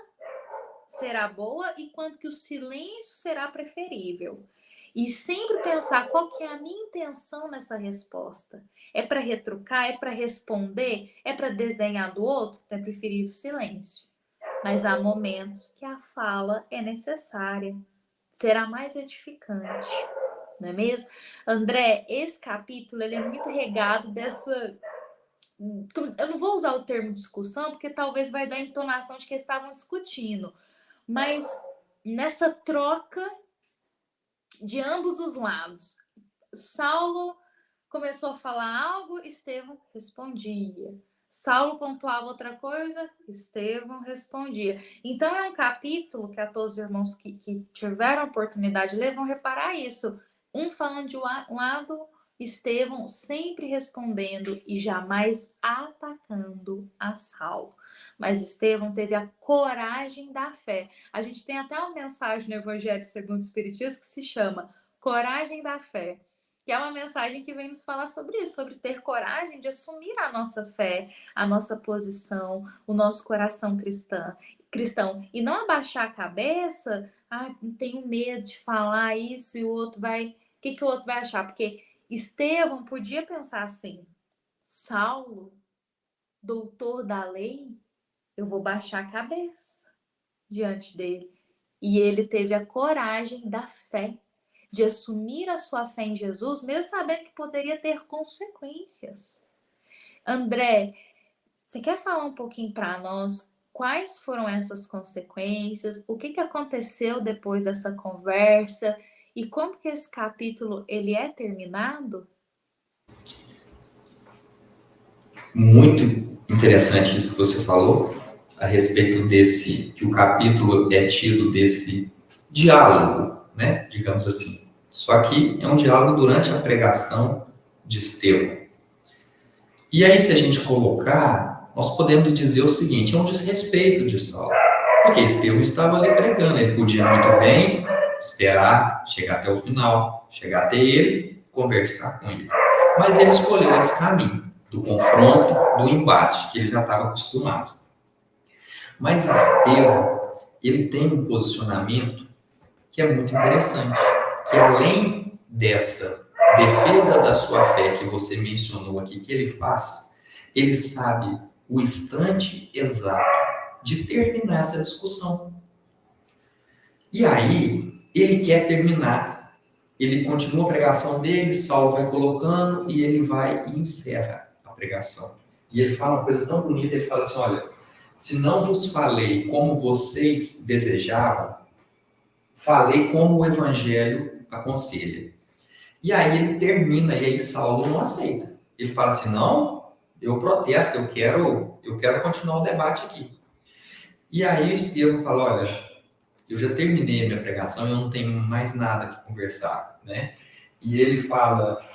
será boa e quando que o silêncio será preferível. E sempre pensar qual que é a minha intenção nessa resposta. É para retrucar? É para responder? É para desdenhar do outro? Então é preferível o silêncio. Mas há momentos que a fala é necessária. Será mais edificante, não é mesmo? André, esse capítulo ele é muito regado dessa. Eu não vou usar o termo discussão, porque talvez vai dar a entonação de que eles estavam discutindo, mas nessa troca de ambos os lados. Saulo começou a falar algo, Estevão respondia. Saulo pontuava outra coisa, Estevão respondia. Então é um capítulo que a todos os irmãos que tiveram a oportunidade de ler vão reparar isso. Um falando de um lado, Estevão sempre respondendo e jamais atacando a Saulo. Mas Estevão teve a coragem da fé. A gente tem até uma mensagem no Evangelho segundo o Espiritismo que se chama Coragem da Fé. que é uma mensagem que vem nos falar sobre isso, sobre ter coragem de assumir a nossa fé, a nossa posição, o nosso coração cristão, e não abaixar a cabeça, tenho medo de falar isso e o outro vai, o que o outro vai achar? Porque Estevão podia pensar assim: Saulo, doutor da lei, eu vou baixar a cabeça diante dele. E ele teve a coragem da fé, de assumir a sua fé em Jesus, mesmo sabendo que poderia ter consequências. André, você quer falar um pouquinho para nós quais foram essas consequências? O que aconteceu depois dessa conversa? E como que esse capítulo ele é terminado? Muito interessante isso que você falou a respeito desse, que o capítulo é tido desse diálogo, né, digamos assim. Só que é um diálogo durante a pregação de Estevão. E aí, se a gente colocar, nós podemos dizer o seguinte: é um desrespeito de Saulo. Porque Estevão estava ali pregando, ele podia muito bem esperar, chegar até o final, chegar até ele, conversar com ele. Mas ele escolheu esse caminho do confronto, do embate, que ele já estava acostumado. Mas Estevão, ele tem um posicionamento que é muito interessante, que além dessa defesa da sua fé que você mencionou aqui, que ele faz, ele sabe o instante exato de terminar essa discussão. E aí, ele quer terminar. Ele continua a pregação dele, Saulo vai colocando e ele vai e encerra a pregação. E ele fala uma coisa tão bonita, ele fala assim: olha, se não vos falei como vocês desejavam, falei como o evangelho aconselha. E aí ele termina, e aí Saulo não aceita. Ele fala assim: não, eu protesto, eu quero continuar o debate aqui. E aí o Estevão fala: olha, eu já terminei a minha pregação, eu não tenho mais nada que conversar, né? E ele fala: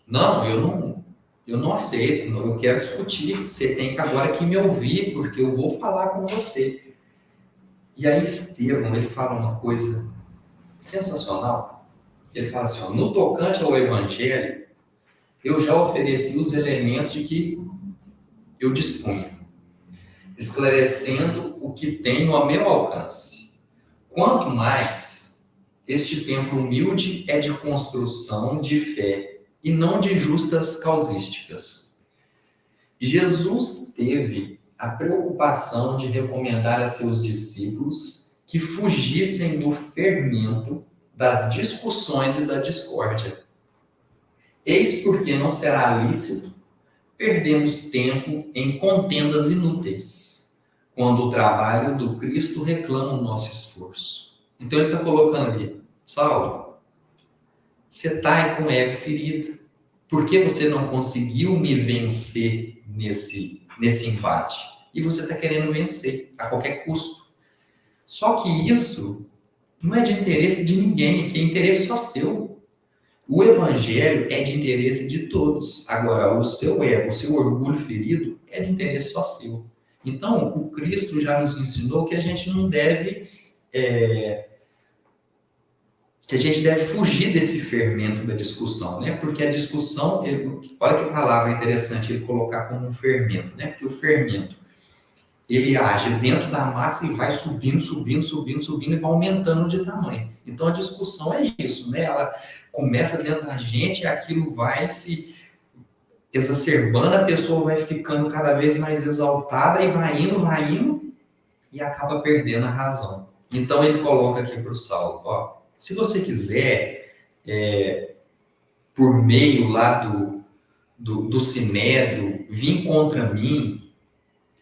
não, eu não aceito, eu quero discutir, você tem que agora que me ouvir, porque eu vou falar com você. E aí Estevão, ele fala uma coisa sensacional. Ele fala assim: ó, no tocante ao evangelho, eu já ofereci os elementos de que eu dispunha, esclarecendo o que tenho ao meu alcance. Quanto mais, este templo humilde é de construção de fé e não de justas causísticas. Jesus teve a preocupação de recomendar a seus discípulos que fugissem do fermento das discussões e da discórdia. Eis porque não será lícito perdermos tempo em contendas inúteis, quando o trabalho do Cristo reclama o nosso esforço. Então ele está colocando ali: Saulo, você está com o ego ferido. Por que você não conseguiu me vencer nesse embate? E você está querendo vencer a qualquer custo. Só que isso não é de interesse de ninguém, que é interesse só seu. O evangelho é de interesse de todos. Agora, o seu ego, o seu orgulho ferido é de interesse só seu. Então, o Cristo já nos ensinou que a gente não deve... que a gente deve fugir desse fermento da discussão, né? Porque a discussão, olha que palavra interessante ele colocar como um fermento, né? Porque o fermento, ele age dentro da massa e vai subindo e vai aumentando de tamanho. Então a discussão é isso, né? Ela começa dentro da gente e aquilo vai se exacerbando, a pessoa vai ficando cada vez mais exaltada e vai indo e acaba perdendo a razão. Então ele coloca aqui para o Saulo: ó, se você quiser, por meio lá do Sinédrio, vir contra mim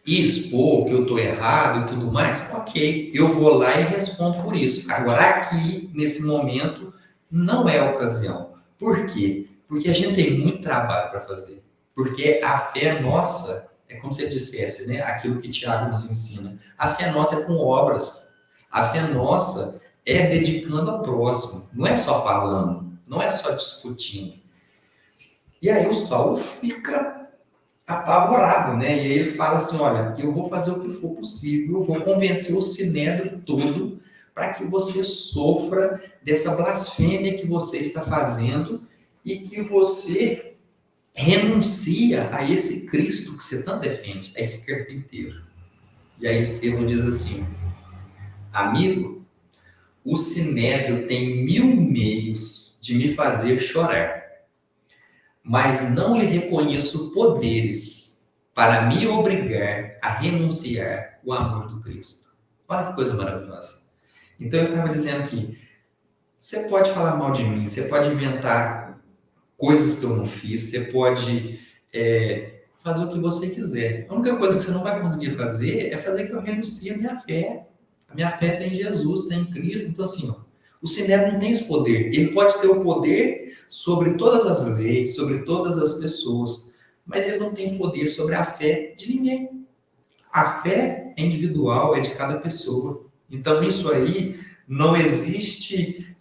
e expor que eu estou errado e tudo mais, ok, eu vou lá e respondo por isso. Agora, aqui, nesse momento, não é a ocasião. Por quê? Porque a gente tem muito trabalho para fazer. Porque a fé nossa, é como se eu dissesse, né, aquilo que Tiago nos ensina, a fé nossa é com obras. A fé nossa é dedicando ao próximo, não é só falando, não é só discutindo. E aí o Saulo fica apavorado, né? E aí ele fala assim: olha, eu vou fazer o que for possível, eu vou convencer o Sinédrio todo para que você sofra dessa blasfêmia que você está fazendo e que você renuncia a esse Cristo que você tanto defende, a esse carpinteiro. E aí Estevão diz assim: amigo, o sinédrio tem 1000 meios de me fazer chorar, mas não lhe reconheço poderes para me obrigar a renunciar o amor do Cristo. Olha que coisa maravilhosa. Então eu estava dizendo que você pode falar mal de mim, você pode inventar coisas que eu não fiz, você pode fazer o que você quiser. A única coisa que você não vai conseguir fazer é fazer que eu renuncie a minha fé. A minha fé tem em Jesus, tem em Cristo. Então, assim, ó, o Sinédrio não tem esse poder. Ele pode ter o poder sobre todas as leis, sobre todas as pessoas, mas ele não tem poder sobre a fé de ninguém. A fé é individual, é de cada pessoa. Então, isso aí, não existe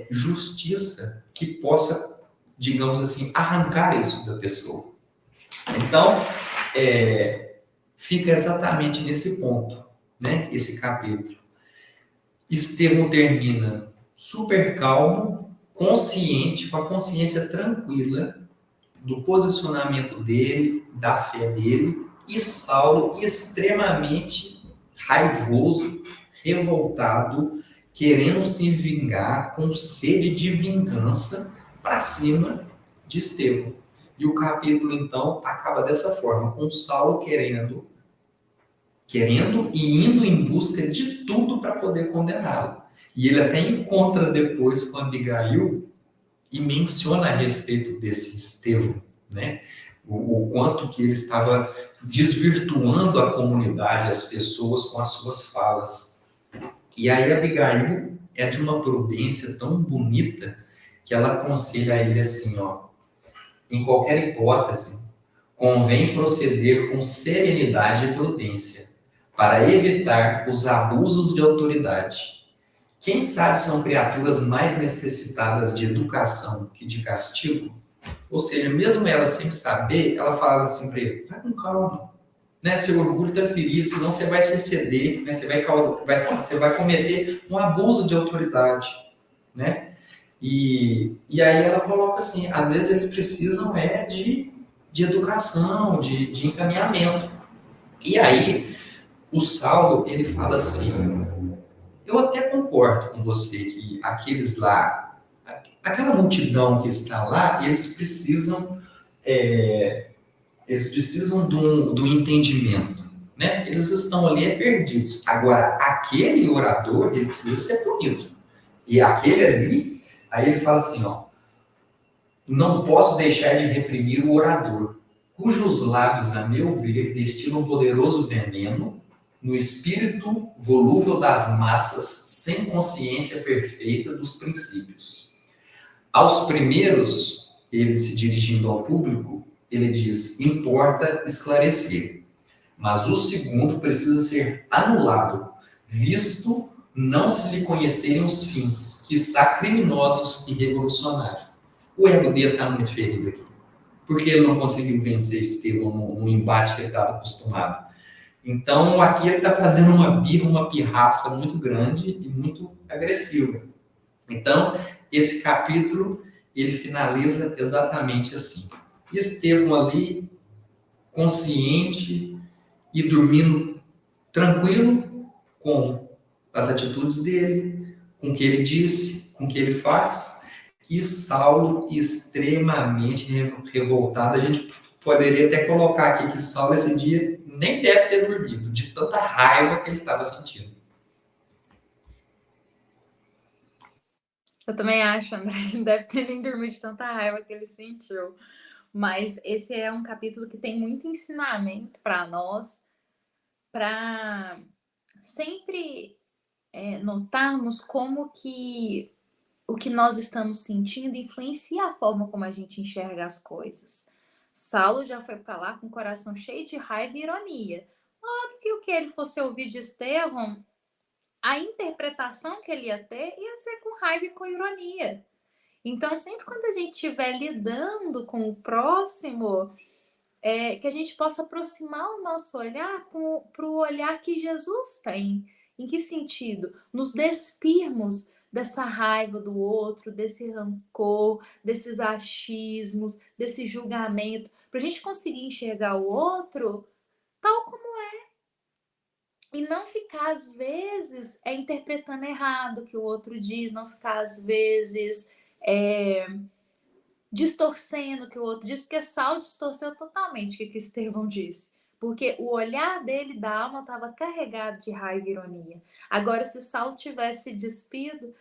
justiça que possa, digamos assim, arrancar isso da pessoa. Então, fica exatamente nesse ponto, né? Esse capítulo. Estevão termina super calmo, consciente, com a consciência tranquila do posicionamento dele, da fé dele, e Saulo extremamente raivoso, revoltado, querendo se vingar, com sede de vingança para cima de Estevão. E o capítulo, então, acaba dessa forma, com Saulo querendo e indo em busca de tudo para poder condená-lo. E ele até encontra depois com Abigail e menciona a respeito desse Estevão, né? O quanto que ele estava desvirtuando a comunidade, as pessoas com as suas falas. E aí Abigail é de uma prudência tão bonita que ela aconselha a ele assim, ó, em qualquer hipótese, convém proceder com serenidade e prudência, para evitar os abusos de autoridade. Quem sabe são criaturas mais necessitadas de educação que de castigo? Ou seja, mesmo ela sem saber, ela falava assim para ele: vai com calma, né? Seu orgulho está ferido, senão você vai se exceder, né? Você vai cometer um abuso de autoridade, né? E aí ela coloca assim: às vezes eles precisam de educação, de encaminhamento. E aí o Saulo, ele fala assim: eu até concordo com você que aqueles lá, aquela multidão que está lá, eles precisam do entendimento, né? Eles estão ali perdidos. Agora, aquele orador, ele precisa ser punido. E aquele ali, aí ele fala assim, ó, não posso deixar de reprimir o orador, cujos lábios, a meu ver, destilam poderoso veneno no espírito volúvel das massas, sem consciência perfeita dos princípios. Aos primeiros, ele se dirigindo ao público, ele diz: importa esclarecer. Mas o segundo precisa ser anulado, visto não se lhe conhecerem os fins, quiçá criminosos e revolucionários. O ego dele está muito ferido aqui, porque ele não conseguiu vencer Estevão no embate que ele estava acostumado. Então, aqui ele está fazendo uma birra, uma pirraça muito grande e muito agressiva. Então, esse capítulo, ele finaliza exatamente assim. Estevão ali, consciente e dormindo tranquilo com as atitudes dele, com o que ele disse, com o que ele faz, e Saulo extremamente revoltado. A gente poderia até colocar aqui que Saulo esse dia nem deve ter dormido, de tanta raiva que ele estava sentindo. Eu também acho, André, não deve ter nem dormido de tanta raiva que ele sentiu. Mas esse é um capítulo que tem muito ensinamento para nós, para sempre notarmos como que o que nós estamos sentindo influencia a forma como a gente enxerga as coisas. Saulo já foi para lá com o coração cheio de raiva e ironia. Óbvio que o que ele fosse ouvir de Estevão, a interpretação que ele ia ter ia ser com raiva e com ironia. Então, sempre quando a gente estiver lidando com o próximo, que a gente possa aproximar o nosso olhar para o olhar que Jesus tem. Em que sentido? Nos despirmos dessa raiva do outro, desse rancor, desses achismos, desse julgamento, para a gente conseguir enxergar o outro tal como e não ficar, às vezes, interpretando errado o que o outro diz, não ficar, às vezes, distorcendo o que o outro diz, porque Saulo distorceu totalmente o que Estevão disse. Porque o olhar dele da alma estava carregado de raiva e ironia. Agora, se Saulo tivesse despido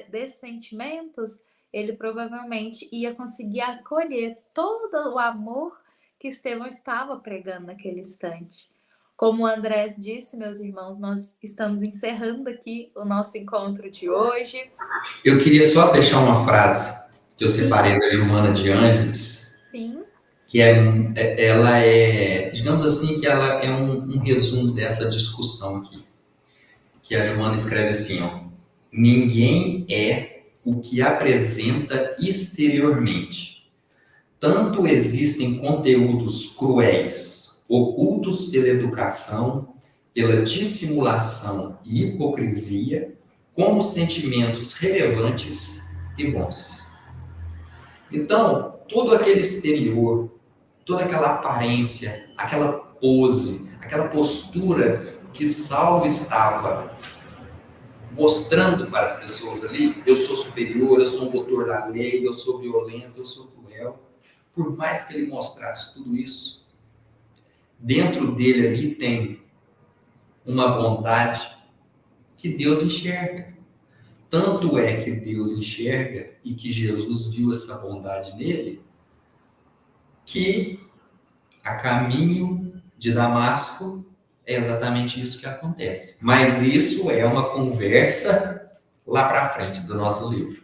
desses sentimentos, ele provavelmente ia conseguir acolher todo o amor que Estevão estava pregando naquele instante. Como o André disse, meus irmãos, nós estamos encerrando aqui o nosso encontro de hoje. Eu queria só deixar uma frase que eu separei da Joana de Ângeles. Sim. Que ela é, digamos assim, que ela é um resumo dessa discussão aqui. Que a Joana escreve assim, ó: ninguém é o que apresenta exteriormente. Tanto existem conteúdos cruéis, ocultos pela educação, pela dissimulação e hipocrisia, como sentimentos relevantes e bons. Então, todo aquele exterior, toda aquela aparência, aquela pose, aquela postura que Saulo estava mostrando para as pessoas ali, eu sou superior, eu sou um doutor da lei, eu sou violento, eu sou cruel. Por mais que ele mostrasse tudo isso, dentro dele ali tem uma bondade que Deus enxerga. Tanto é que Deus enxerga e que Jesus viu essa bondade nele, que a caminho de Damasco é exatamente isso que acontece. Mas isso é uma conversa lá para frente do nosso livro.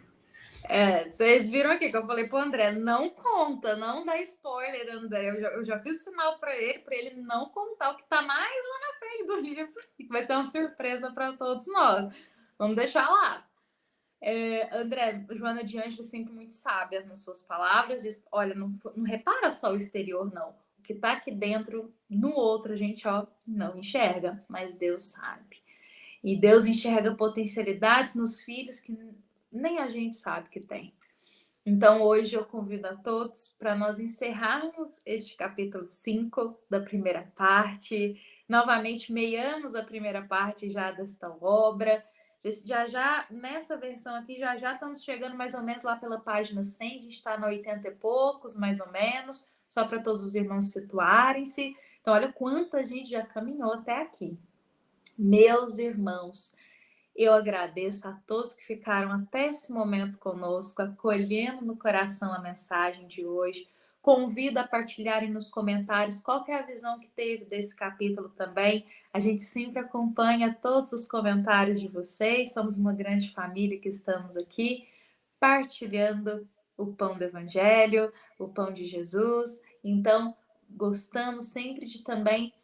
Vocês viram aqui que eu falei pro André, não conta, não dá spoiler, André. Eu já fiz sinal para ele não contar o que está mais lá na frente do livro, que vai ser uma surpresa para todos nós. Vamos deixar lá. André, Joana de Ângeles sempre muito sábia nas suas palavras, diz, olha, não repara só o exterior, não. O que está aqui dentro, no outro, a gente não enxerga, mas Deus sabe. E Deus enxerga potencialidades nos filhos que nem a gente sabe que tem. Então, hoje eu convido a todos para nós encerrarmos este capítulo 5 da primeira parte. Novamente, meiamos a primeira parte já desta obra. Já nessa versão aqui, já estamos chegando mais ou menos lá pela página 100, a gente está na 80 e poucos, mais ou menos, só para todos os irmãos situarem-se. Então, olha quanta gente já caminhou até aqui. Meus irmãos, eu agradeço a todos que ficaram até esse momento conosco, acolhendo no coração a mensagem de hoje. Convido a partilharem nos comentários qual que é a visão que teve desse capítulo também. A gente sempre acompanha todos os comentários de vocês. Somos uma grande família que estamos aqui partilhando o pão do Evangelho, o pão de Jesus. Então, gostamos sempre de também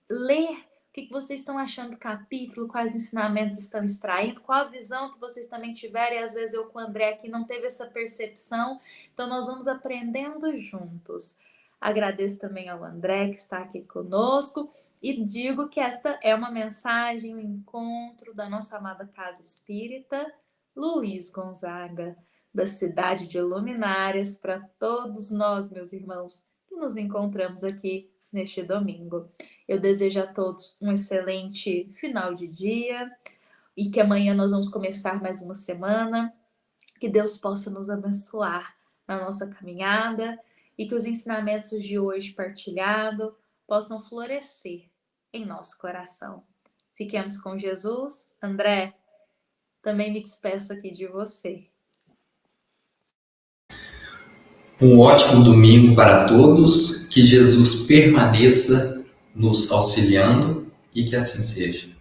ler o que vocês estão achando do capítulo, quais ensinamentos estão extraindo, qual a visão que vocês também tiverem. Às vezes eu com o André aqui não teve essa percepção, então nós vamos aprendendo juntos. Agradeço também ao André que está aqui conosco e digo que esta é uma mensagem, um encontro da nossa amada Casa Espírita Luiz Gonzaga, da cidade de Luminárias, para todos nós, meus irmãos, que nos encontramos aqui neste domingo. Eu desejo a todos um excelente final de dia e que amanhã nós vamos começar mais uma semana. Que Deus possa nos abençoar na nossa caminhada e que os ensinamentos de hoje partilhados possam florescer em nosso coração. Fiquemos com Jesus. André, também me despeço aqui de você. Um ótimo domingo para todos. Que Jesus permaneça nos auxiliando e que assim seja.